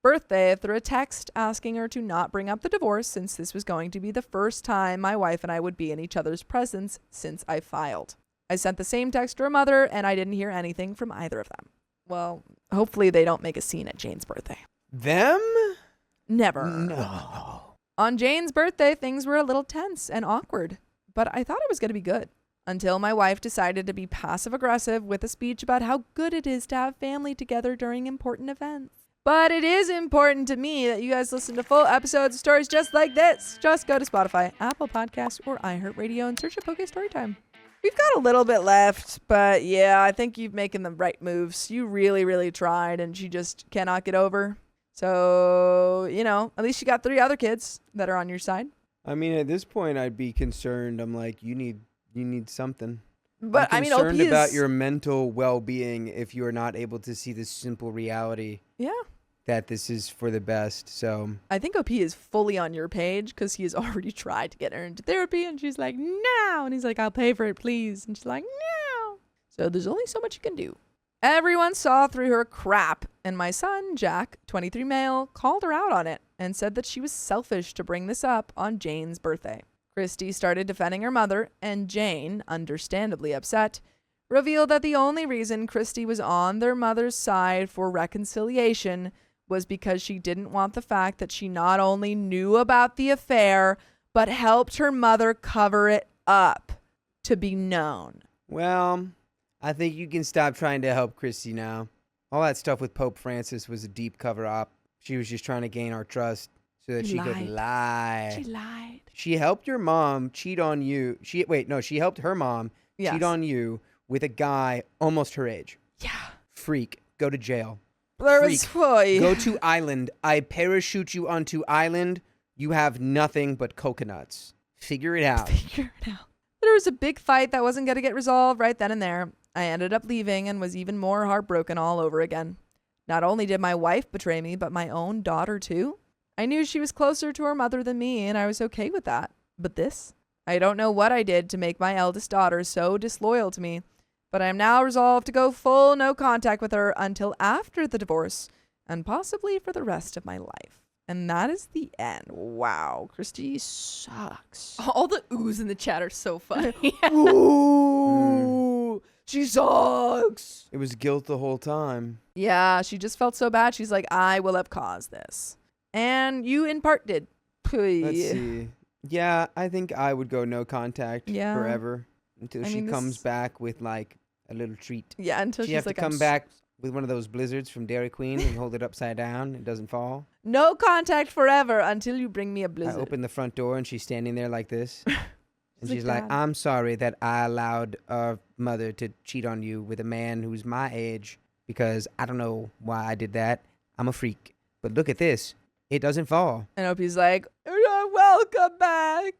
birthday through a text asking her to not bring up the divorce since this was going to be the first time my wife and I would be in each other's presence since I filed. I sent the same text to her mother and I didn't hear anything from either of them. Well, hopefully they don't make a scene at Jane's birthday. Them? Never. No. On Jane's birthday, things were a little tense and awkward, but I thought it was going to be good. Until my wife decided to be passive-aggressive with a speech about how good it is to have family together during important events. But it is important to me that you guys listen to full episodes of stories just like this. Just go to Spotify, Apple Podcasts, or iHeartRadio and search for OK Storytime. We've got a little bit left, but yeah, I think you've making the right moves. You really, really tried, and she just cannot get over. So, you know, at least you got 3 other kids that are on your side. I mean, at this point, I'd be concerned. I'm like, you need something. But I'm I mean, concerned OP about is, your mental well-being if you are not able to see this simple reality yeah. that this is for the best. So I think OP is fully on your page because he has already tried to get her into therapy, and she's like, no. And he's like, I'll pay for it, please. And she's like, no. So there's only so much you can do. Everyone saw through her crap, and my son, Jack, 23 male, called her out on it and said that she was selfish to bring this up on Jane's birthday. Christy started defending her mother, and Jane, understandably upset, revealed that the only reason Christy was on their mother's side for reconciliation was because she didn't want the fact that she not only knew about the affair, but helped her mother cover it up to be known. well, I think you can stop trying to help Christy now. All that stuff with Pope Francis was a deep cover-up. She was just trying to gain our trust so that she could lie. She lied. She helped your mom cheat on you. She helped her mom cheat on you with a guy almost her age. Yeah. Freak. Go to jail. There was, Go to island. I parachute you onto island. You have nothing but coconuts. Figure it out. Figure it out. There was a big fight that wasn't going to get resolved right then and there. I ended up leaving and was even more heartbroken all over again. Not only did my wife betray me, but my own daughter too. I knew she was closer to her mother than me, and I was okay with that. But this? I don't know what I did to make my eldest daughter so disloyal to me, but I am now resolved to go full no contact with her until after the divorce, and possibly for the rest of my life. And that is the end. Wow, Christy sucks. All the oohs in the chat are so funny. Ooh, she sucks. It was guilt the whole time. Yeah, she just felt so bad. She's like, I will have caused this. And you in part did. Let's see. Yeah, I think I would go no contact Yeah. forever. until I she mean, comes this- back with like a little treat. Yeah, until She she's have like, to come back with one of those blizzards from Dairy Queen and hold it upside down. It doesn't fall. No contact forever until you bring me a blizzard. I open the front door and she's standing there like this. And She's she's like, like, "Dad." I'm sorry that I allowed our mother to cheat on you with a man who's my age because I don't know why I did that. I'm a freak. But look at this. It doesn't fall. And Opie's like, welcome back.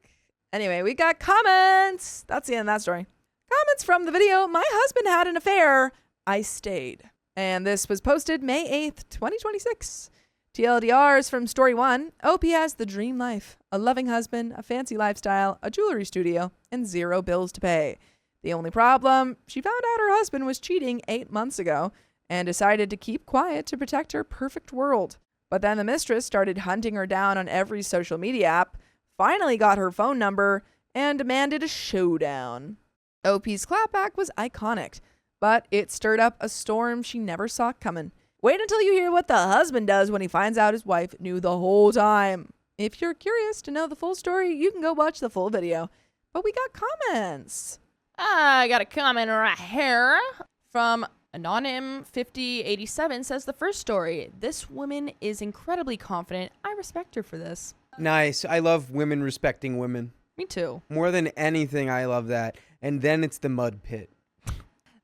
Anyway, we got comments. That's the end of that story. Comments from the video. My husband had an affair. I stayed. And this was posted May 8th, 2026. TLDRs from Story 1. Opie has the dream life. A loving husband, a fancy lifestyle, a jewelry studio, and 0 bills to pay. The only problem, she found out her husband was cheating 8 months ago and decided to keep quiet to protect her perfect world. But then the mistress started hunting her down on every social media app, finally got her phone number, and demanded a showdown. OP's clapback was iconic, but it stirred up a storm she never saw coming. Wait until you hear what the husband does when he finds out his wife knew the whole time. If you're curious to know the full story, you can go watch the full video. But we got comments. I got a comment right here from Anonym5087 says the first story. This woman is incredibly confident. I respect her for this. Nice. I love women respecting women. Me too. More than anything, I love that. And then it's the mud pit.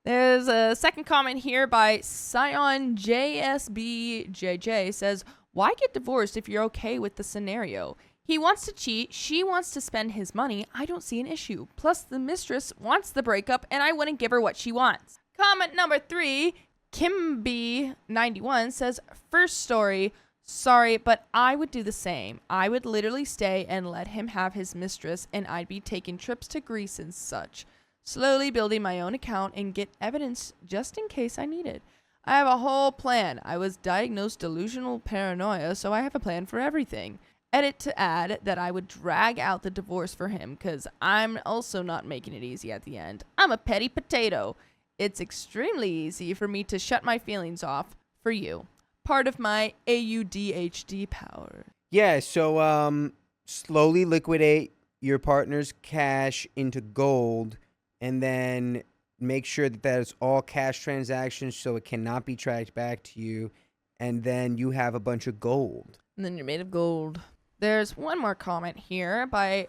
There's a second comment here by Sion JSBJJ says, why get divorced if you're okay with the scenario? He wants to cheat. She wants to spend his money. I don't see an issue. Plus, the mistress wants the breakup, and I wouldn't give her what she wants. Comment number 3, Kimby91 says, first story, sorry, but I would do the same. I would literally stay and let him have his mistress, and I'd be taking trips to Greece and such. Slowly building my own account and get evidence just in case I need it. I have a whole plan. I was diagnosed delusional paranoia, so I have a plan for everything. Edit to add that I would drag out the divorce for him because I'm also not making it easy at the end. I'm a petty potato. It's extremely easy for me to shut my feelings off for you. Part of my AUDHD power. Yeah, so slowly liquidate your partner's cash into gold and then make sure that that is all cash transactions so it cannot be tracked back to you. And then you have a bunch of gold. And then you're made of gold. There's one more comment here by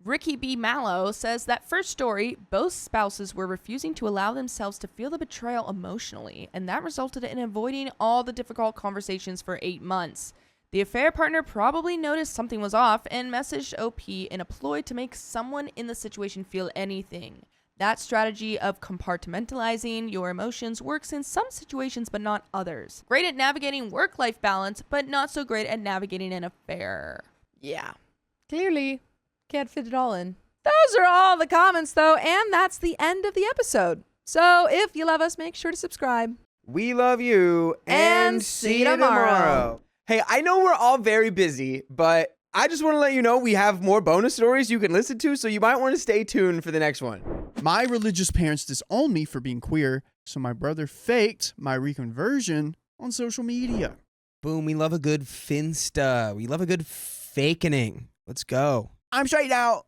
Ricky B. Mallow says that first story, both spouses were refusing to allow themselves to feel the betrayal emotionally, and that resulted in avoiding all the difficult conversations for 8 months. The affair partner probably noticed something was off and messaged OP in a ploy to make someone in the situation feel anything. That strategy of compartmentalizing your emotions works in some situations but not others. Great at navigating work-life balance, but not so great at navigating an affair. Yeah. Clearly, can't fit it all in. Those are all the comments, though, and that's the end of the episode. So if you love us, make sure to subscribe. We love you And see you tomorrow. Hey, I know we're all very busy, but I just want to let you know we have more bonus stories you can listen to, so you might want to stay tuned for the next one. My religious parents disowned me for being queer, so my brother faked my reconversion on social media. Boom, we love a good finsta. We love a good fakening. Let's go. I'm straight out.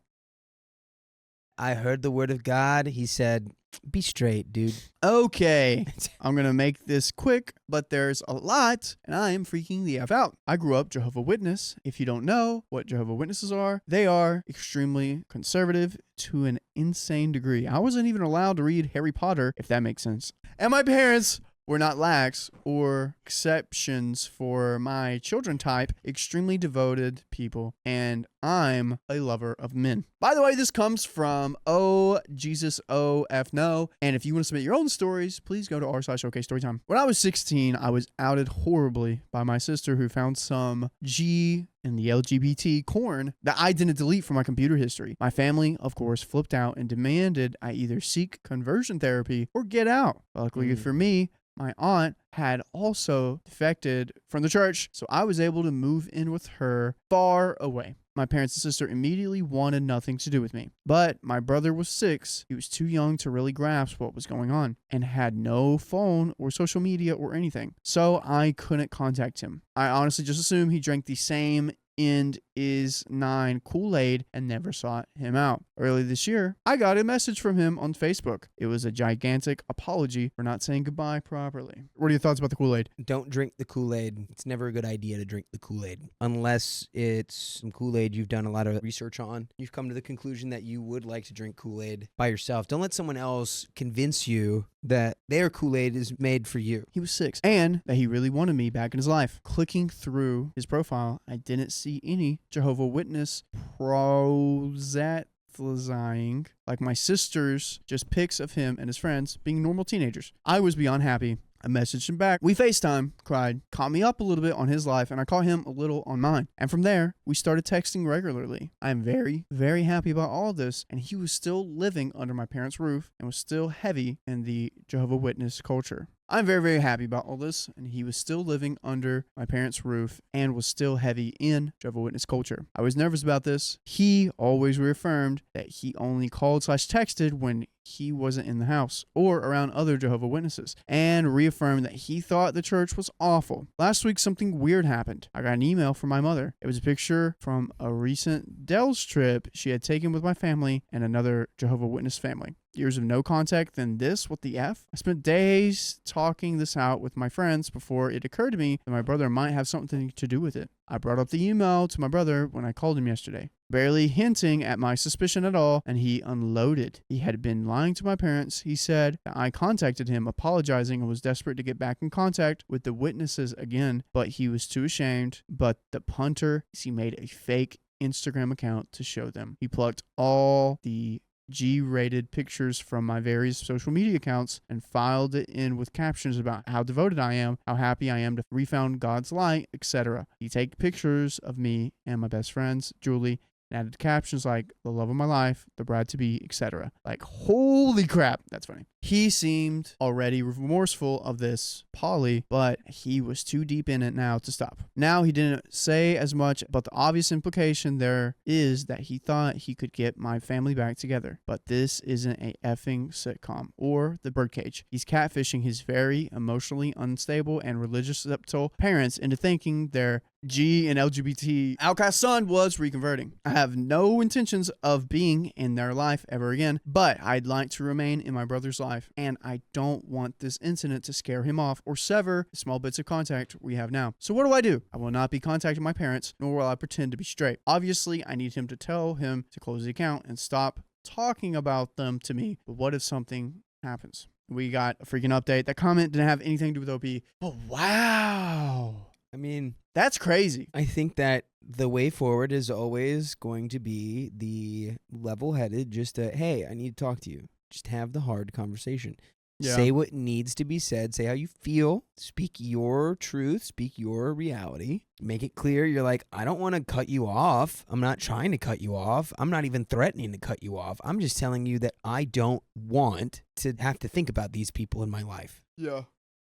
I heard the word of God. He said, be straight, dude. Okay, I'm going to make this quick, but there's a lot, and I am freaking the F out. I grew up Jehovah's Witness. If you don't know what Jehovah's Witnesses are, they are extremely conservative to an insane degree. I wasn't even allowed to read Harry Potter, if that makes sense. And my parents were not lax or exceptions for my children type, extremely devoted people, and I'm a lover of men. By the way, this comes from Oh Jesus Oh F No, and if you want to submit your own stories, please go to r/OKStorytime. When I was 16, I was outed horribly by my sister who found some G in the LGBT corn that I didn't delete from my computer history. My family, of course, flipped out and demanded I either seek conversion therapy or get out. Luckily for me, my aunt had also defected from the church, so I was able to move in with her far away. My parents and sister immediately wanted nothing to do with me. But my brother was 6. He was too young to really grasp what was going on and had no phone or social media or anything. So I couldn't contact him. I honestly just assumed he drank the same end is 9 Kool-Aid and never sought him out. Early this year, I got a message from him on Facebook. It was a gigantic apology for not saying goodbye properly. What are your thoughts about the Kool-Aid? Don't drink the Kool-Aid. It's never a good idea to drink the Kool-Aid unless it's some Kool-Aid you've done a lot of research on. You've come to the conclusion that you would like to drink Kool-Aid by yourself. Don't let someone else convince you that their Kool-Aid is made for you. He was 6, and that he really wanted me back in his life. Clicking through his profile, I didn't see any Jehovah's Witness proselytizing like my sisters, just pics of him and his friends being normal teenagers. I was beyond happy. I messaged him back. We FaceTime, cried, caught me up a little bit on his life, and I caught him a little on mine. And from there, we started texting regularly. I am very, very happy about all of this, and he was still living under my parents' roof and was still heavy in the Jehovah's Witness culture. I'm very, very happy about all this, and he was still living under my parents' roof and was still heavy in Jehovah's Witness culture. I was nervous about this. He always reaffirmed that he only called/texted when he wasn't in the house or around other Jehovah's Witnesses, and reaffirmed that he thought the church was awful. Last week, something weird happened. I got an email from my mother. It was a picture from a recent Dell's trip she had taken with my family and another Jehovah's Witness family. Years of no contact, then this, what the F? I spent days talking this out with my friends before it occurred to me that my brother might have something to do with it. I brought up the email to my brother when I called him yesterday, barely hinting at my suspicion at all, and he unloaded. He had been lying to my parents. He said that I contacted him apologizing and was desperate to get back in contact with the witnesses again, but he was too ashamed. But the punter, he made a fake Instagram account to show them. He plucked all the G-rated pictures from my various social media accounts and filed it in with captions about how devoted I am, how happy I am to refound God's light, etc. He take pictures of me and my best friends, Julie, and added captions like the love of my life, the bride to be, etc. Like, holy crap, that's funny. He seemed already remorseful of this poly, but he was too deep in it now to stop. Now he didn't say as much, but the obvious implication there is that he thought he could get my family back together. But this isn't a effing sitcom or the birdcage. He's catfishing his very emotionally unstable and religious skeptical parents into thinking their G and LGBT outcast son was reconverting. I have no intentions of being in their life ever again, but I'd like to remain in my brother's life, and I don't want this incident to scare him off or sever the small bits of contact we have now. So what do? I will not be contacting my parents, nor will I pretend to be straight. Obviously, I need him to tell him to close the account and stop talking about them to me. But what if something happens? We got a freaking update. That comment didn't have anything to do with OP. Oh, wow. I mean, that's crazy. I think that the way forward is always going to be the level-headed, just a, hey, I need to talk to you. Just have the hard conversation. Yeah. Say what needs to be said. Say how you feel. Speak your truth. Speak your reality. Make it clear you're like, I don't want to cut you off. I'm not trying to cut you off. I'm not even threatening to cut you off. I'm just telling you that I don't want to have to think about these people in my life. Yeah.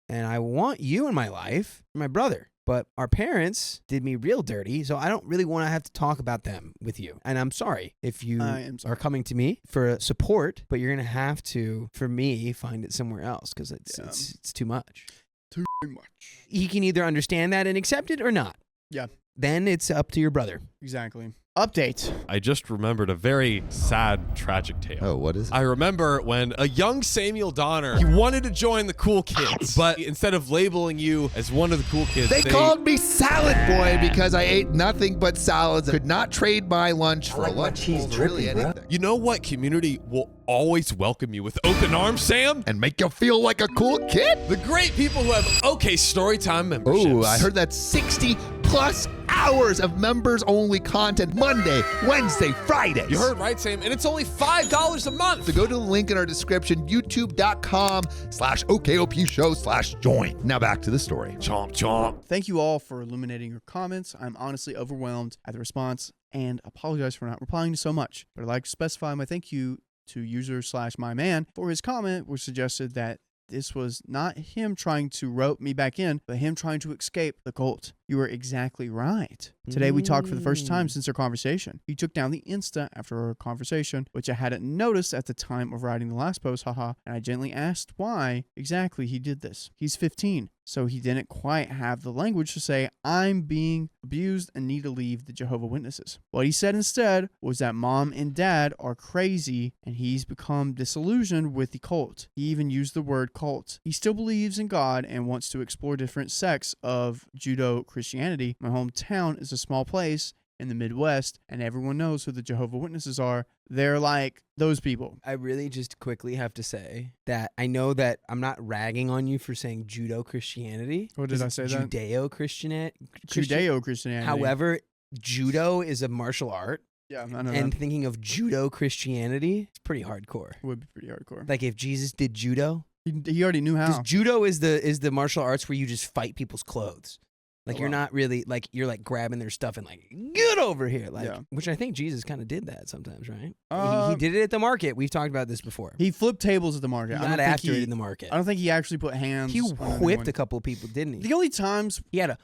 And I want you in my life, my brother. But our parents did me real dirty, so I don't really want to have to talk about them with you. And I'm sorry if you are coming to me for support, but you're going to have to, for me, find it somewhere else because it's too much. Too much. He can either understand that and accept it or not. Yeah. Then it's up to your brother. Exactly. Update. I just remembered a very sad, tragic tale. Oh, what is it? I remember when a young Samuel Donner, he wanted to join the cool kids, but instead of labeling you as one of the cool kids, They called me Salad Boy because I ate nothing but salads. Could not trade my lunch for a lunch. Really anything. You know what community will always welcome you with open arms, Sam? And make you feel like a cool kid? The great people who have OK Storytime memberships. Oh, I heard that 60 plus hours of members only content Monday, Wednesday, Fridays. You heard right, Sam, and it's only $5 a month. So go to the link in our description, youtube.com/OKOP show/join. Now back to the story. Chomp, chomp. Thank you all for illuminating your comments. I'm honestly overwhelmed at the response and apologize for not replying to so much. But I'd like to specify my thank you to user/myman for his comment, which suggested that this was not him trying to rope me back in, but him trying to escape the cult. You were exactly right. Today we talked for the first time since our conversation. He took down the Insta after our conversation, which I hadn't noticed at the time of writing the last post, haha, and I gently asked why exactly he did this. He's 15, so he didn't quite have the language to say, I'm being abused and need to leave the Jehovah's Witnesses. What he said instead was that mom and dad are crazy and he's become disillusioned with the cult. He even used the word cult. He still believes in God and wants to explore different sects of Judo-Christianity. My hometown is a small place in the Midwest, and everyone knows who the Jehovah's Witnesses are. They're like those people. I really just quickly have to say that I know that I'm not ragging on you for saying Judo-Christianity. What did I say that? Judeo-Christianity. Judeo-Christianity. However, judo is a martial art. Yeah, I know And that. thinking of Judo-Christianity, it's pretty hardcore. Would be pretty hardcore. Like if Jesus did judo. He already knew Because how. judo is the martial arts where you just fight people's clothes. Like Oh, you're wow. not really like you're like grabbing their stuff and like get over here, like Yeah. which I think Jesus kind of did that sometimes, right? Uh, he did it at the market. We've talked about this before. He flipped tables at the market. He I don't got think after it he- in the market. I don't think he actually put hands. He on whipped anyone. a couple of people, didn't he? The only times He had a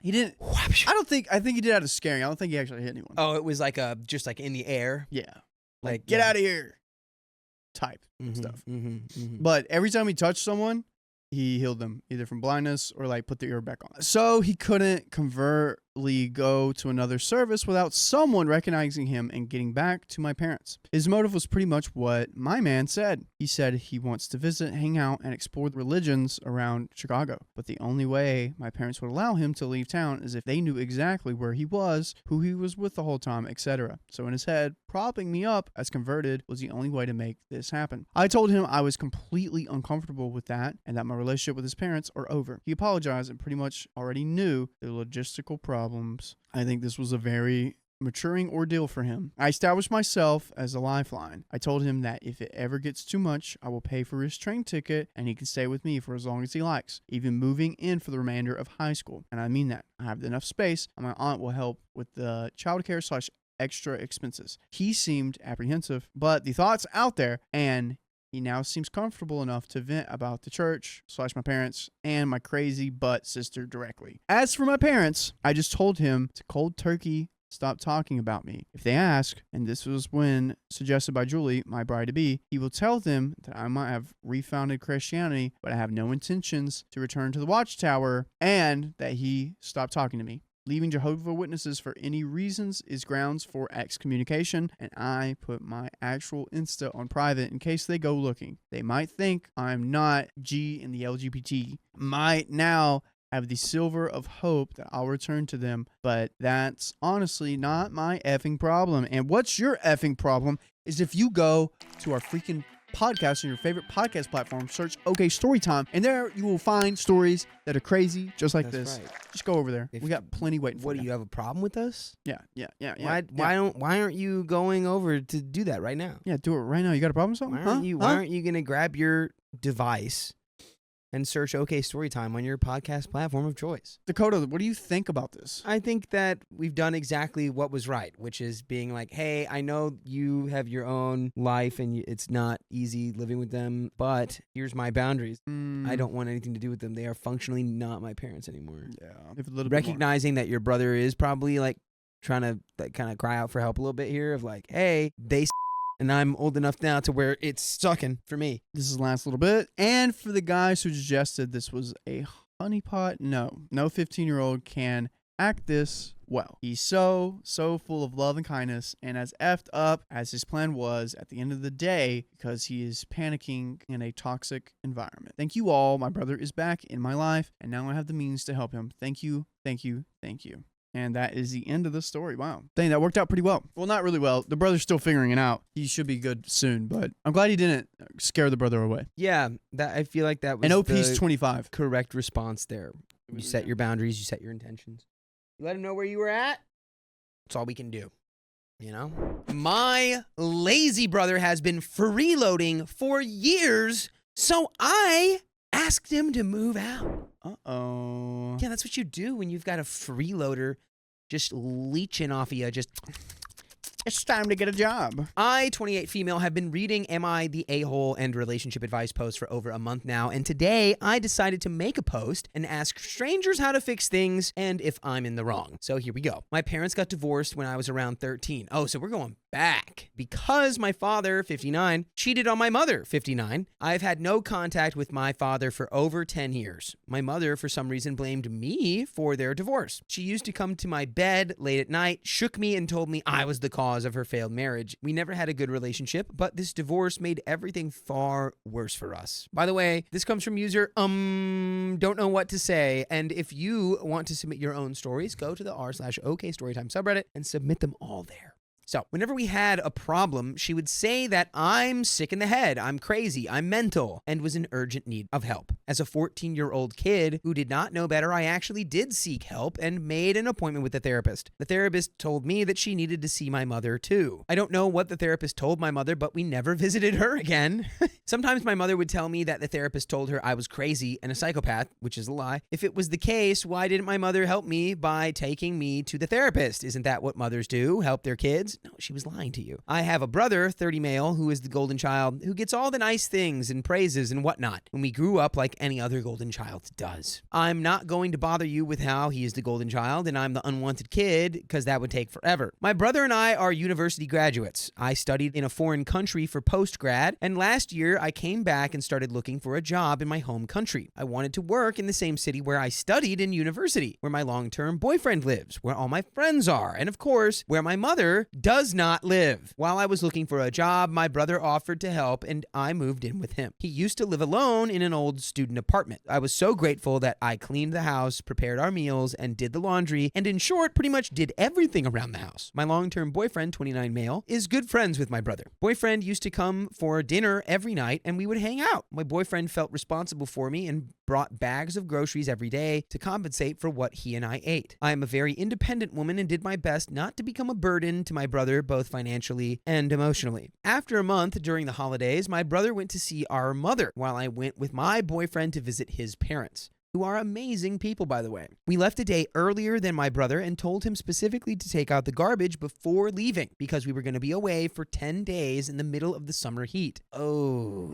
he didn't. I think he did out of scaring. I don't think he actually hit anyone. oh, it was like a just like in the air, Yeah. like Get out of here. Type stuff. But every time he touched someone, he healed them either from blindness or like put the ear back on. So he couldn't covertly go to another service without someone recognizing him and getting back to my parents. His motive was pretty much what my man said. He said he wants to visit, hang out, and explore the religions around Chicago. But the only way my parents would allow him to leave town is if they knew exactly where he was, who he was with the whole time, etc. So in his head, propping me up as converted was the only way to make this happen. I told him I was completely uncomfortable with that and that my relationship with his parents are over. He apologized and pretty much already knew the logistical problems. I think this was a very maturing ordeal for him. I established myself as a lifeline. I told him that if it ever gets too much, I will pay for his train ticket and he can stay with me for as long as he likes, even moving in for the remainder of high school. And I mean that. I have enough space and my aunt will help with the childcare / extra expenses. He seemed apprehensive, but the thought's out there and he now seems comfortable enough to vent about the church / my parents and my crazy butt sister directly. As for my parents, I just told him to cold turkey stop talking about me. If they ask, and this was when suggested by Julie, my bride-to-be, he will tell them that I might have refounded Christianity, but I have no intentions to return to the Watchtower and that he stopped talking to me. Leaving Jehovah's Witnesses for any reasons is grounds for excommunication, and I put my actual Insta on private in case they go looking. They might think I'm not G in the LGBT, might now have the silver of hope that I'll return to them, but that's honestly not my effing problem. And what's your effing problem is if you go to our freaking podcast on your favorite podcast platform, search OK Storytime, and there you will find stories that are crazy, just like That's this. right. Just go over there. If We got plenty waiting for What you. do you have a problem with us? Yeah. Why aren't you going over to do that right now? Yeah, do it right now. You got a problem with something? Why aren't you gonna grab your device and search OK Storytime on your podcast platform of choice? Dakota, what do you think about this? I think that we've done exactly what was right, which is being like, hey, I know you have your own life and it's not easy living with them, but here's my boundaries. I don't want anything to do with them. They are functionally not my parents anymore. Yeah. If a little bit more. Recognizing that your brother is probably like trying to like kind of cry out for help a little bit here of like, hey, they and I'm old enough now to where it's sucking for me. This is the last little bit. And for the guys who suggested this was a honeypot, no 15-year-old can act this well. He's so full of love and kindness, and as effed up as his plan was at the end of the day, because he is panicking in a toxic environment. Thank you all. My brother is back in my life, and now I have the means to help him. Thank you. And that is the end of the story. Wow. Dang, that worked out pretty well. Well, not really well. The brother's still figuring it out. He should be good soon, but I'm glad he didn't scare the brother away. Yeah, that I feel like that was And OP's the 25. correct response there. You set your boundaries, you set your intentions. You let him know where you were at. That's all we can do. You know? My lazy brother has been freeloading for years, so I asked him to move out. Uh-oh. Yeah, that's what you do when you've got a freeloader just leeching off of you. Just It's time to get a job. I, 28 female, have been reading Am I the A-hole and relationship advice posts for over a month now, and today I decided to make a post and ask strangers how to fix things and if I'm in the wrong. So here we go. My parents got divorced when I was around 13. Oh, so we're going back. Because my father, 59, cheated on my mother, 59, I've had no contact with my father for over 10 years. My mother, for some reason, blamed me for their divorce. She used to come to my bed late at night, shook me, and told me I was the cause of her failed marriage. We never had a good relationship, but this divorce made everything far worse for us. By the way, this comes from user don't know what to say, and if you want to submit your own stories, go to the r/OK Storytime subreddit and submit them all there. So, whenever we had a problem, she would say that I'm sick in the head, I'm crazy, I'm mental, and was in urgent need of help. As a 14-year-old kid who did not know better, I actually did seek help and made an appointment with the therapist. The therapist told me that she needed to see my mother too. I don't know what the therapist told my mother, but we never visited her again. Sometimes my mother would tell me that the therapist told her I was crazy and a psychopath, which is a lie. If it was the case, why didn't my mother help me by taking me to the therapist? Isn't that what mothers do? Help their kids? No, she was lying to you. I have a brother, 30 male, who is the golden child, who gets all the nice things and praises and whatnot when we grew up like any other golden child does. I'm not going to bother you with how he is the golden child and I'm the unwanted kid, because that would take forever. My brother and I are university graduates. I studied in a foreign country for post-grad, and last year I came back and started looking for a job in my home country. I wanted to work in the same city where I studied in university, where my long-term boyfriend lives, where all my friends are, and of course, where my mother does not live. While I was looking for a job, my brother offered to help and I moved in with him. He used to live alone in an old student apartment. I was so grateful that I cleaned the house, prepared our meals, and did the laundry, and in short, pretty much did everything around the house. My long-term boyfriend, 29 male, is good friends with my brother. Boyfriend used to come for dinner every night and we would hang out. My boyfriend felt responsible for me and brought bags of groceries every day to compensate for what he and I ate. I am a very independent woman and did my best not to become a burden to my brother, both financially and emotionally. After a month during the holidays, my brother went to see our mother while I went with my boyfriend to visit his parents, who are amazing people, by the way. We left a day earlier than my brother and told him specifically to take out the garbage before leaving because we were going to be away for 10 days in the middle of the summer heat. Oh,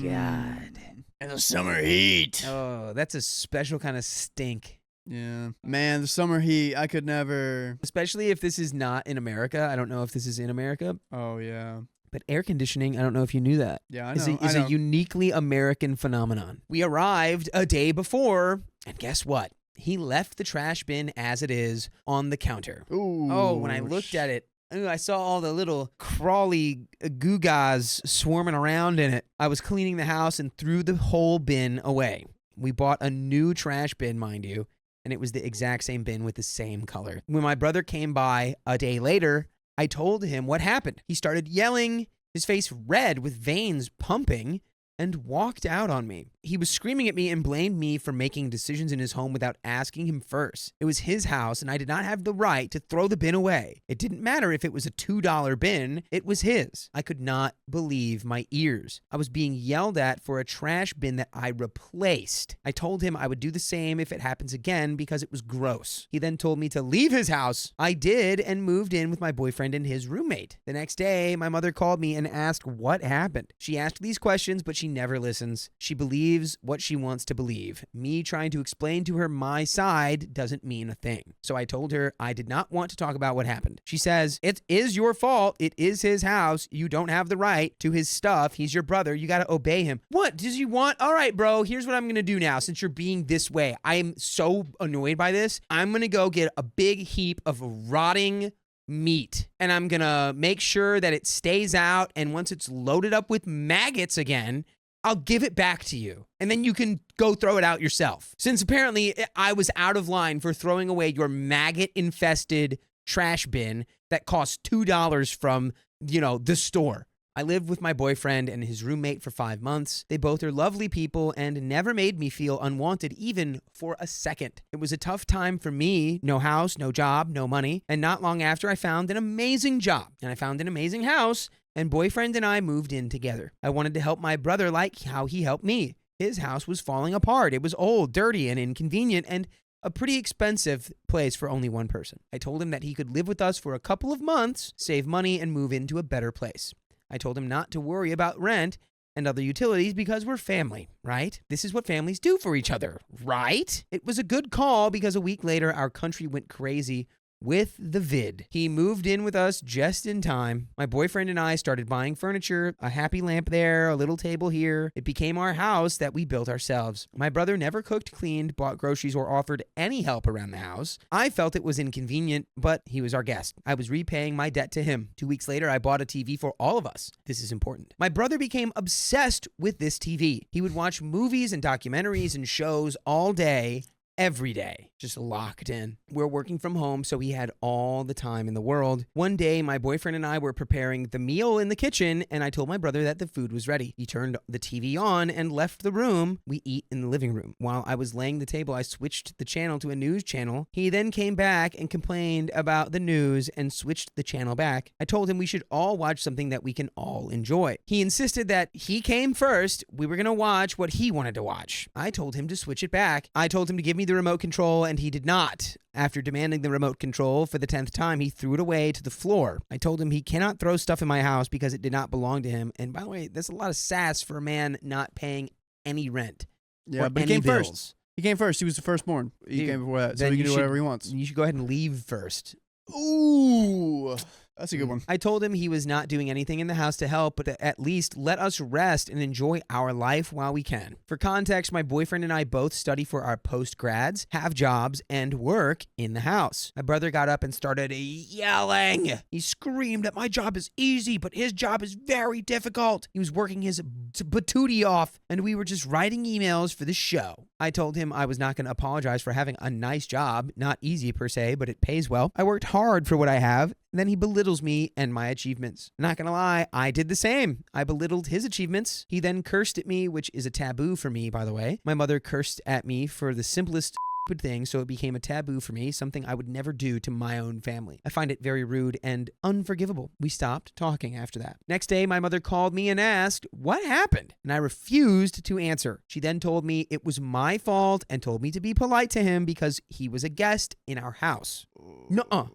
God. And the summer heat. Oh, that's a special kind of stink. Yeah. Man, the summer heat, I could never. Especially if this is not in America. I don't know if this is in America. Oh, yeah. But air conditioning, I don't know if you knew that. Yeah, I Is know. a uniquely American phenomenon. We arrived a day before, and guess what? He left the trash bin as it is on the counter. Ooh. Oh, when I looked at it, I saw all the little crawly goo-gaws swarming around in it. I was cleaning the house and threw the whole bin away. We bought a new trash bin, mind you, and it was the exact same bin with the same color. When my brother came by a day later, I told him what happened. He started yelling, his face red with veins pumping, and walked out on me. He was screaming at me and blamed me for making decisions in his home without asking him first. It was his house, and I did not have the right to throw the bin away. It didn't matter if it was a $2 bin, it was his. I could not believe my ears. I was being yelled at for a trash bin that I replaced. I told him I would do the same if it happens again because it was gross. He then told me to leave his house. I did and moved in with my boyfriend and his roommate. The next day, my mother called me and asked what happened. She asked these questions, but she never listens. She believes what she wants to believe. Me trying to explain to her my side doesn't mean a thing. So I told her I did not want to talk about what happened. She says, it is your fault. It is his house. You don't have the right to his stuff. He's your brother. You got to obey him. What does he want? All right, bro, here's what I'm going to do now since you're being this way. I am so annoyed by this. I'm going to go get a big heap of rotting meat and I'm going to make sure that it stays out. And once it's loaded up with maggots again, I'll give it back to you, and then you can go throw it out yourself. Since apparently I was out of line for throwing away your maggot-infested trash bin that cost $2 from, the store. I lived with my boyfriend and his roommate for 5 months. They both are lovely people and never made me feel unwanted even for a second. It was a tough time for me. No house, no job, no money. And not long after, I found an amazing job, and I found an amazing house, and boyfriend and I moved in together. I wanted to help my brother like how he helped me. His house was falling apart. It was old, dirty, and inconvenient, and a pretty expensive place for only one person. I told him that he could live with us for a couple of months, save money, and move into a better place. I told him not to worry about rent and other utilities because we're family, right? This is what families do for each other, right? It was a good call because a week later, our country went crazy with the vid. He moved in with us just in time. My boyfriend and I started buying furniture, a happy lamp there, a little table here. It became our house that we built ourselves. My brother never cooked, cleaned, bought groceries, or offered any help around the house. I felt it was inconvenient, but he was our guest. I was repaying my debt to him. 2 weeks later, I bought a TV for all of us. This is important. My brother became obsessed with this TV. He would watch movies and documentaries and shows all day, every day, just locked in. We're working from home, so he had all the time in the world. One day, my boyfriend and I were preparing the meal in the kitchen, and I told my brother that the food was ready. He turned the TV on and left the room. We eat in the living room. While I was laying the table, I switched the channel to a news channel. He then came back and complained about the news and switched the channel back. I told him we should all watch something that we can all enjoy. He insisted that he came first. We were going to watch what he wanted to watch. I told him to switch it back. I told him to give me the remote control, and he did not. After demanding the remote control for the 10th time, he threw it away to the floor. I told him he cannot throw stuff in my house because it did not belong to him. And by the way, there's a lot of sass for a man not paying any rent. Yeah, but he came first. He came first. He was the firstborn. He came before that, so he can do whatever he wants. You should go ahead and leave first. Ooh. That's a good one. I told him he was not doing anything in the house to help, but at least let us rest and enjoy our life while we can. For context, my boyfriend and I both study for our post-grads, have jobs, and work in the house. My brother got up and started yelling. He screamed that my job is easy, but his job is very difficult. He was working his patootie off, and we were just writing emails for the show. I told him I was not going to apologize for having a nice job. Not easy per se, but it pays well. I worked hard for what I have. Then he belittles me and my achievements. Not gonna lie, I did the same. I belittled his achievements. He then cursed at me, which is a taboo for me, by the way. My mother cursed at me for the simplest stupid thing, so it became a taboo for me, something I would never do to my own family. I find it very rude and unforgivable. We stopped talking after that. Next day, my mother called me and asked, what happened? And I refused to answer. She then told me it was my fault and told me to be polite to him because he was a guest in our house. Nuh-uh.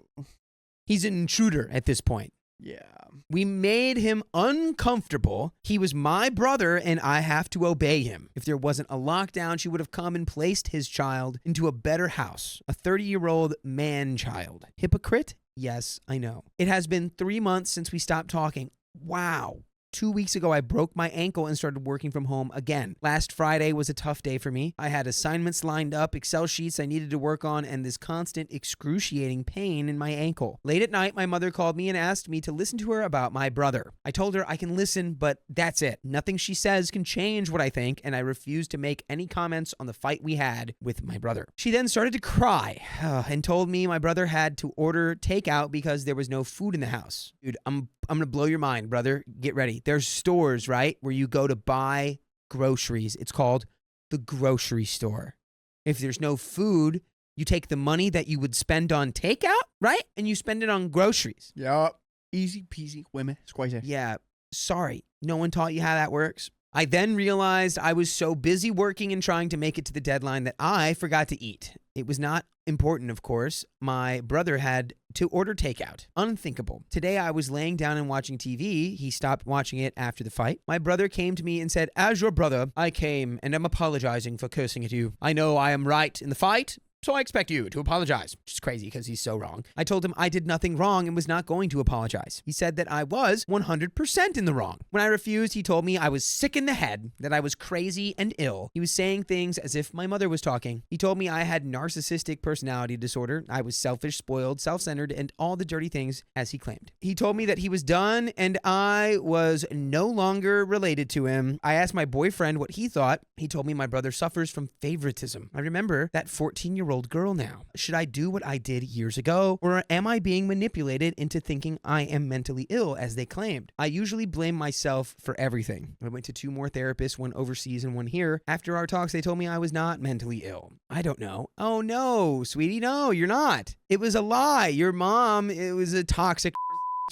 He's an intruder at this point. Yeah. We made him uncomfortable. He was my brother, and I have to obey him. If there wasn't a lockdown, she would have come and placed his child into a better house. A 30-year-old man-child. Hypocrite? Yes, I know. It has been 3 months since we stopped talking. Wow. 2 weeks ago, I broke my ankle and started working from home again. Last Friday was a tough day for me. I had assignments lined up, Excel sheets I needed to work on, and this constant excruciating pain in my ankle. Late at night, my mother called me and asked me to listen to her about my brother. I told her I can listen, but that's it. Nothing she says can change what I think, and I refused to make any comments on the fight we had with my brother. She then started to cry and told me my brother had to order takeout because there was no food in the house. Dude, I'm going to blow your mind, brother. Get ready. There's stores, right, where you go to buy groceries. It's called the grocery store. If there's no food, you take the money that you would spend on takeout, right? And you spend it on groceries. Yup. Easy peasy, women, squeezy. Yeah. Sorry. No one taught you how that works. I then realized I was so busy working and trying to make it to the deadline that I forgot to eat. It was not important, of course. My brother had to order takeout. Unthinkable. Today I was laying down and watching TV. He stopped watching it after the fight. My brother came to me and said, as your brother, I came and am apologizing for cursing at you. I know I am right in the fight, so I expect you to apologize. Which is crazy because he's so wrong. I told him I did nothing wrong and was not going to apologize. He said that I was 100% in the wrong. When I refused, he told me I was sick in the head, that I was crazy and ill. He was saying things as if my mother was talking. He told me I had narcissistic personality disorder. I was selfish, spoiled, self-centered, and all the dirty things as he claimed. He told me that he was done and I was no longer related to him. I asked my boyfriend what he thought. He told me my brother suffers from favoritism. I remember that 14-year-old girl now. Should I do what I did years ago, or am I being manipulated into thinking I am mentally ill as they claimed? I usually blame myself for everything. I went to 2 more therapists, one overseas and one here. After our talks, they told me I was not mentally ill. I don't know. Oh no, sweetie, no, you're not. It was a lie. Your mom, it was a toxic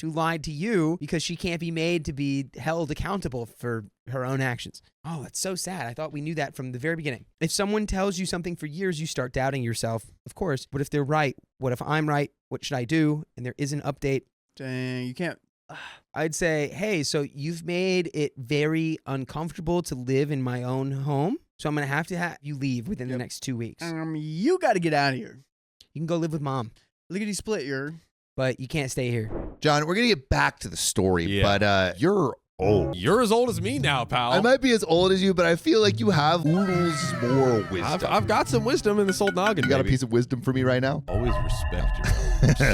who lied to you because she can't be made to be held accountable for her own actions. Oh, that's so sad. I thought we knew that from the very beginning. If someone tells you something for years, you start doubting yourself. Of course. What if they're right? What if I'm right? What should I do? And there is an update. Dang, you can't. I'd say, hey, so you've made it very uncomfortable to live in my own home. So I'm going to have you leave within the next 2 weeks. You got to get out of here. You can go live with mom. Lickety split, but you can't stay here. John, we're going to get back to the story, but you're old. You're as old as me now, pal. I might be as old as you, but I feel like you have oodles more wisdom. I've got some wisdom in this old noggin. You got a piece of wisdom for me right now? Always respect your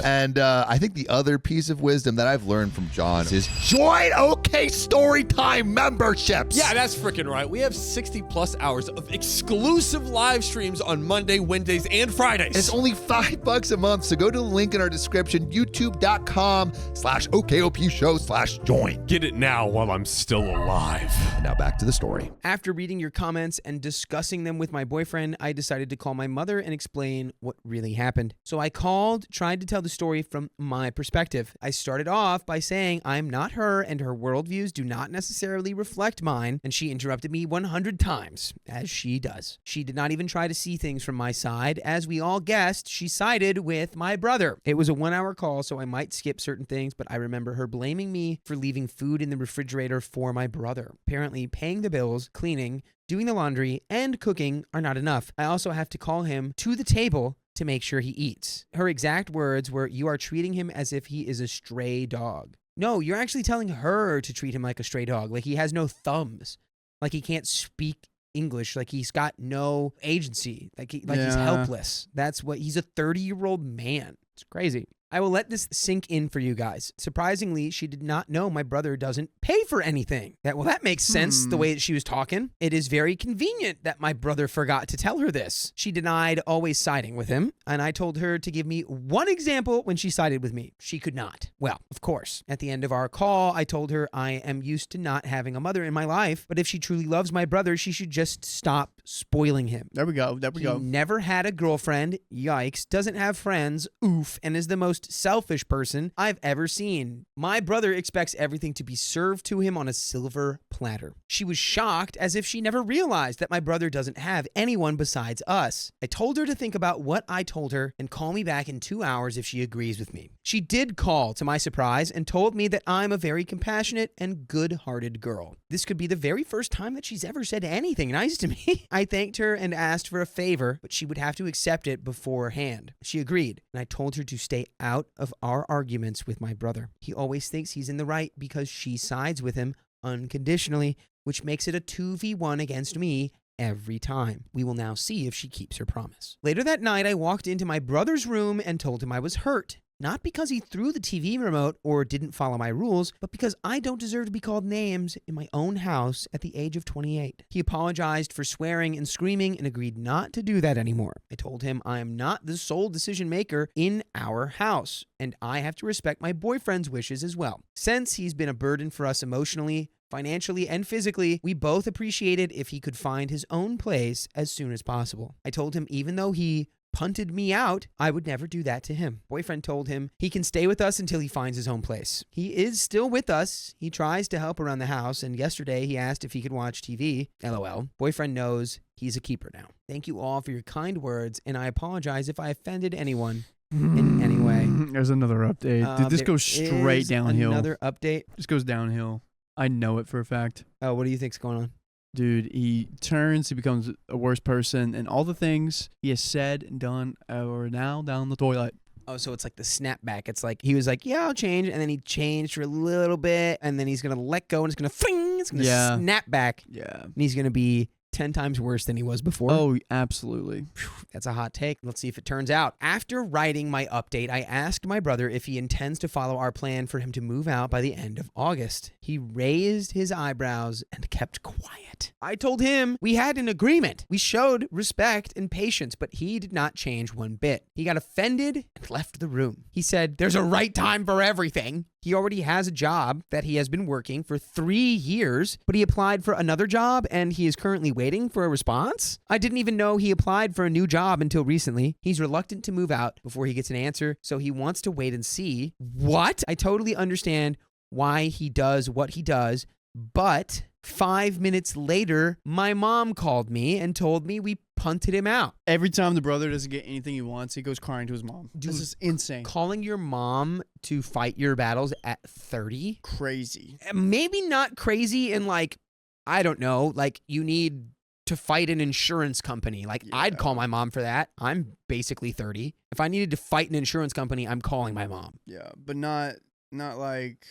And I think the other piece of wisdom that I've learned from John is join OK Storytime memberships. Yeah, that's freaking right. We have 60 plus hours of exclusive live streams on Monday, Wednesdays, and Fridays. It's only $5 a month, so go to the link in our description, youtube.com/OKOP show/join. Get it now while I'm still alive. And now back to the story. After reading your comments and discussing them with my boyfriend, I decided to call my mother and explain what really happened. So I called, tried to tell the story from my perspective. I started off by saying I'm not her and her worldviews do not necessarily reflect mine, and she interrupted me 100 times, as she does. She did not even try to see things from my side. As we all guessed, she sided with my brother. It was a 1-hour call, so I might skip certain things, but I remember her blaming me for leaving food in the refrigerator for my brother. Apparently, paying the bills, cleaning, doing the laundry, and cooking are not enough. I also have to call him to the table to make sure he eats. Her exact words were, "You are treating him as if he is a stray dog." No, you're actually telling her to treat him like a stray dog, like he has no thumbs, like he can't speak English, like he's got no agency, like he's helpless. That's what he's a 30-year-old man. It's crazy. I will let this sink in for you guys. Surprisingly, she did not know my brother doesn't pay for anything. That makes sense the way that she was talking. It is very convenient that my brother forgot to tell her this. She denied always siding with him, and I told her to give me one example when she sided with me. She could not. Well, of course, at the end of our call, I told her I am used to not having a mother in my life, but if she truly loves my brother, she should just stop spoiling him. There we go. He never had a girlfriend. Yikes. Doesn't have friends. Oof. And is the most selfish person I've ever seen. My brother expects everything to be served to him on a silver platter. She was shocked, as if she never realized that my brother doesn't have anyone besides us. I told her to think about what I told her and call me back in 2 hours if she agrees with me. She did call, to my surprise, and told me that I'm a very compassionate and good-hearted girl. This could be the very first time that she's ever said anything nice to me. I thanked her and asked for a favor, but she would have to accept it beforehand. She agreed, and I told her to stay out of our arguments with my brother. He always thinks he's in the right because she sides with him unconditionally, which makes it a 2v1 against me every time. We will now see if she keeps her promise. Later that night, I walked into my brother's room and told him I was hurt. Not because he threw the TV remote or didn't follow my rules, but because I don't deserve to be called names in my own house at the age of 28. He apologized for swearing and screaming and agreed not to do that anymore. I told him I am not the sole decision maker in our house, and I have to respect my boyfriend's wishes as well. Since he's been a burden for us emotionally, financially, and physically, we both appreciated if he could find his own place as soon as possible. I told him even though he punted me out, I would never do that to him. Boyfriend told him he can stay with us until he finds his own place. He is still with us. He tries to help around the house, and yesterday he asked if he could watch TV. LOL. Boyfriend knows he's a keeper now. Thank you all for your kind words, and I apologize if I offended anyone in any way. There's another update. Dude, this goes straight downhill. Another update? This goes downhill. I know it for a fact. Oh, what do you think's going on? Dude, he turns, he becomes a worse person, and all the things he has said and done are now down the toilet. Oh, so it's like the snapback. It's like, he was like, yeah, I'll change, and then he changed for a little bit, and then he's going to let go, and it's going to fling, it's going to snap back. Yeah. And he's going to be 10 times worse than he was before. Oh, absolutely. Whew, that's a hot take. Let's see if it turns out. After writing my update, I asked my brother if he intends to follow our plan for him to move out by the end of August. He raised his eyebrows and kept quiet. I told him we had an agreement. We showed respect and patience, but he did not change one bit. He got offended and left the room. He said, there's a right time for everything. He already has a job that he has been working for 3 years, but he applied for another job and he is currently waiting for a response. I didn't even know he applied for a new job until recently. He's reluctant to move out before he gets an answer, so he wants to wait and see. What? I totally understand why he does what he does, but 5 minutes later, my mom called me and told me we punted him out. Every time the brother doesn't get anything he wants, he goes crying to his mom. Dude, this is insane. Calling your mom to fight your battles at 30? Crazy. Maybe not crazy in like, I don't know, like you need to fight an insurance company. Like I'd call my mom for that. I'm basically 30. If I needed to fight an insurance company, I'm calling my mom. Yeah, but not like,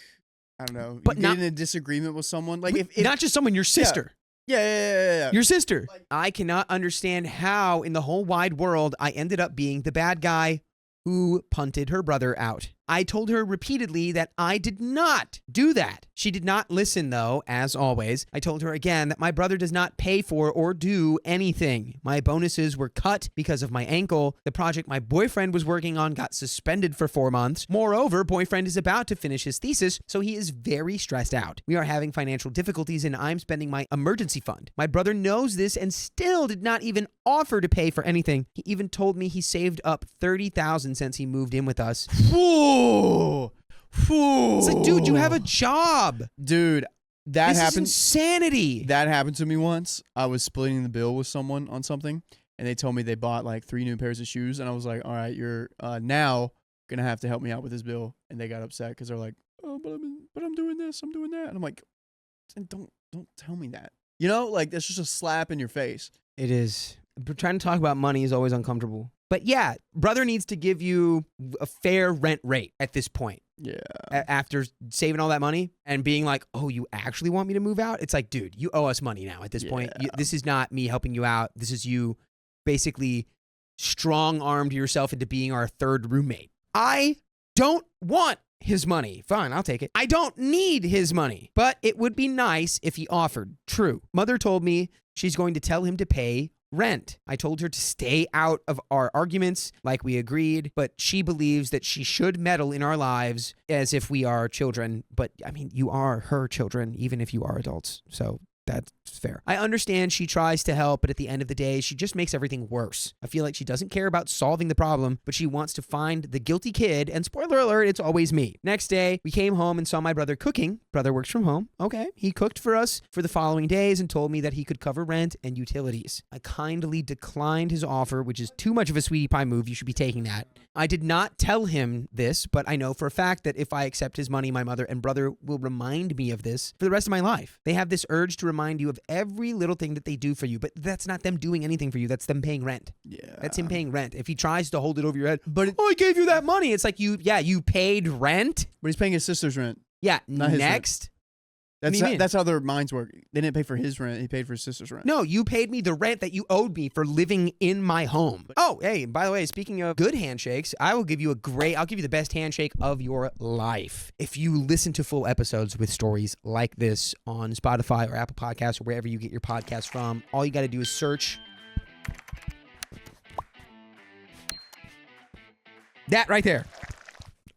I don't know, but you get in a disagreement with someone. Like if not just someone, your sister. Yeah. Your sister. I cannot understand how in the whole wide world I ended up being the bad guy who punted her brother out. I told her repeatedly that I did not do that. She did not listen, though, as always. I told her again that my brother does not pay for or do anything. My bonuses were cut because of my ankle. The project my boyfriend was working on got suspended for 4 months. Moreover, boyfriend is about to finish his thesis, so he is very stressed out. We are having financial difficulties and I'm spending my emergency fund. My brother knows this and still did not even offer to pay for anything. He even told me he saved up $30,000 since he moved in with us. It's like, dude, you have a job. Dude, that This happened. is insanity. That happened to me once. I was splitting the bill with someone on something, and they told me they bought like 3 new pairs of shoes, and I was like, all right, you're now gonna have to help me out with this bill. And they got upset because they're like, oh, but I'm doing this, I'm doing that. And I'm like, don't tell me that. You know, like that's just a slap in your face. It is. Trying to talk about money is always uncomfortable. But yeah, brother needs to give you a fair rent rate at this point. Yeah. After saving all that money and being like, oh, you actually want me to move out? It's like, dude, you owe us money now at this point. This is not me helping you out. This is you basically strong-armed yourself into being our third roommate. I don't want his money. Fine, I'll take it. I don't need his money, but it would be nice if he offered. True. Mother told me she's going to tell him to pay rent. I told her to stay out of our arguments like we agreed, but she believes that she should meddle in our lives as if we are children. But I mean, you are her children, even if you are adults. So that's fair. I understand she tries to help, but at the end of the day, she just makes everything worse. I feel like she doesn't care about solving the problem, but she wants to find the guilty kid, and spoiler alert, it's always me. Next day, we came home and saw my brother cooking. Brother works from home. Okay. He cooked for us for the following days and told me that he could cover rent and utilities. I kindly declined his offer, which is too much of a sweetie pie move. You should be taking that. I did not tell him this, but I know for a fact that if I accept his money, my mother and brother will remind me of this for the rest of my life. They have this urge to remind you of every little thing that they do for you, but that's not them doing anything for you. That's them paying rent. Yeah. That's him paying rent. If he tries to hold it over your head, but I gave you that money. It's like you paid rent. But he's paying his sister's rent. Yeah. Not his Next. That's how their minds work. They didn't pay for his rent. He paid for his sister's rent. No, you paid me the rent that you owed me for living in my home. Oh, hey, by the way, speaking of good handshakes, I'll give you the best handshake of your life. If you listen to full episodes with stories like this on Spotify or Apple Podcasts or wherever you get your podcasts from, all you got to do is search that right there.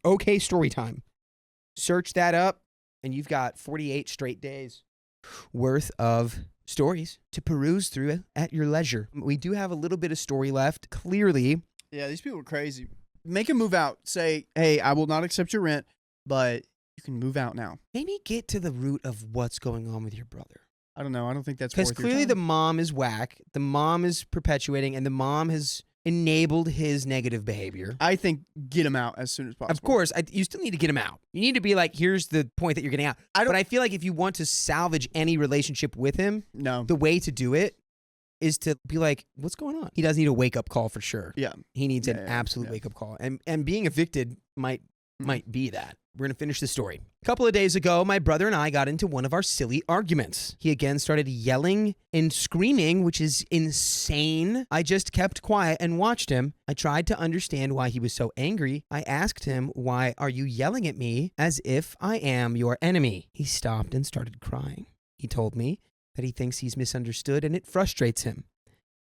Okay, Storytime. Search that up. And you've got 48 straight days worth of stories to peruse through at your leisure. We do have a little bit of story left, clearly. Yeah, these people are crazy. Make him move out. Say, hey, I will not accept your rent, but you can move out now. Maybe get to the root of what's going on with your brother. I don't know. I don't think that's because clearly the mom is whack. The mom is perpetuating, and the mom has enabled his negative behavior. I think get him out as soon as possible. Of course, you still need to get him out. You need to be like, here's the point that you're getting out. But I feel like if you want to salvage any relationship with him, the way to do it is to be like, what's going on? He does need a wake-up call for sure. Yeah. He needs an absolute wake-up call. And being evicted might be that. We're going to finish the story. A couple of days ago, my brother and I got into one of our silly arguments. He again started yelling and screaming, which is insane. I just kept quiet and watched him. I tried to understand why he was so angry. I asked him, why are you yelling at me as if I am your enemy? He stopped and started crying. He told me that he thinks he's misunderstood, and it frustrates him.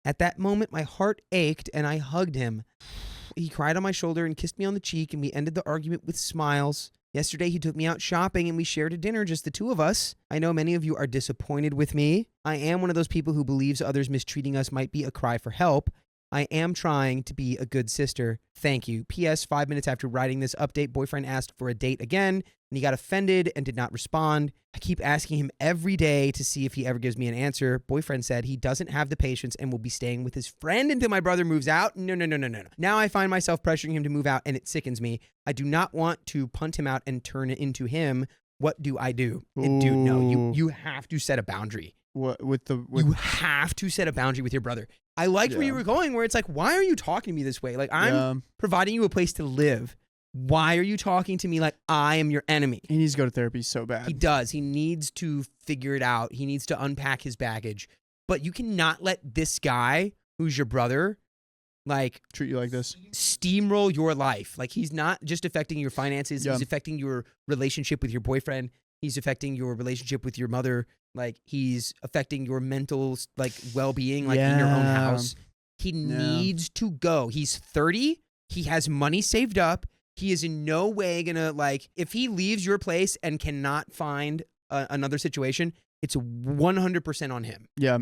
At that moment, my heart ached, and I hugged him. He cried on my shoulder and kissed me on the cheek, and we ended the argument with smiles. Yesterday, he took me out shopping, and we shared a dinner, just the two of us. I know many of you are disappointed with me. I am one of those people who believes others mistreating us might be a cry for help. I am trying to be a good sister. Thank you. P.S. 5 minutes after writing this update, boyfriend asked for a date again, and he got offended and did not respond. I keep asking him every day to see if he ever gives me an answer. Boyfriend said he doesn't have the patience and will be staying with his friend until my brother moves out. No. Now I find myself pressuring him to move out, and it sickens me. I do not want to punt him out and turn it into him. What do I do? Dude, no. You have to set a boundary. You have to set a boundary with your brother. I liked where you were going, where it's like, why are you talking to me this way? Like, I'm providing you a place to live. Why are you talking to me like I am your enemy? He needs to go to therapy so bad. He does. He needs to figure it out. He needs to unpack his baggage. But you cannot let this guy, who's your brother, like, treat you like this, steamroll your life. Like, he's not just affecting your finances. He's affecting your relationship with your boyfriend. He's affecting your relationship with your mother. Like, he's affecting your mental, like, well-being, like, in your own house. He needs to go. He's 30. He has money saved up. He is in no way gonna, like, if he leaves your place and cannot find another situation, it's 100% on him. Yeah.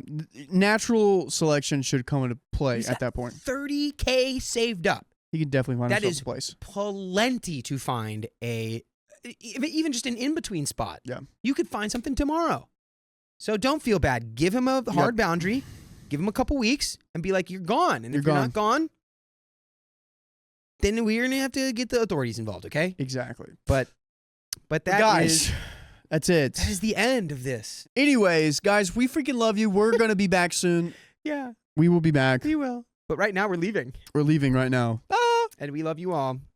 Natural selection should come into play He's at that point. $30K saved up. He can definitely find That himself is a place. plenty to find even just an in-between spot. Yeah. You could find something tomorrow. So don't feel bad. Give him a hard boundary. Give him a couple weeks and be like, you're gone. And if you're not gone, then we're going to have to get the authorities involved, okay? Exactly. But guys, that's it. That is the end of this. Anyways, guys, we freaking love you. We're going to be back soon. Yeah. We will be back. We will. But right now we're leaving. We're leaving right now. And we love you all.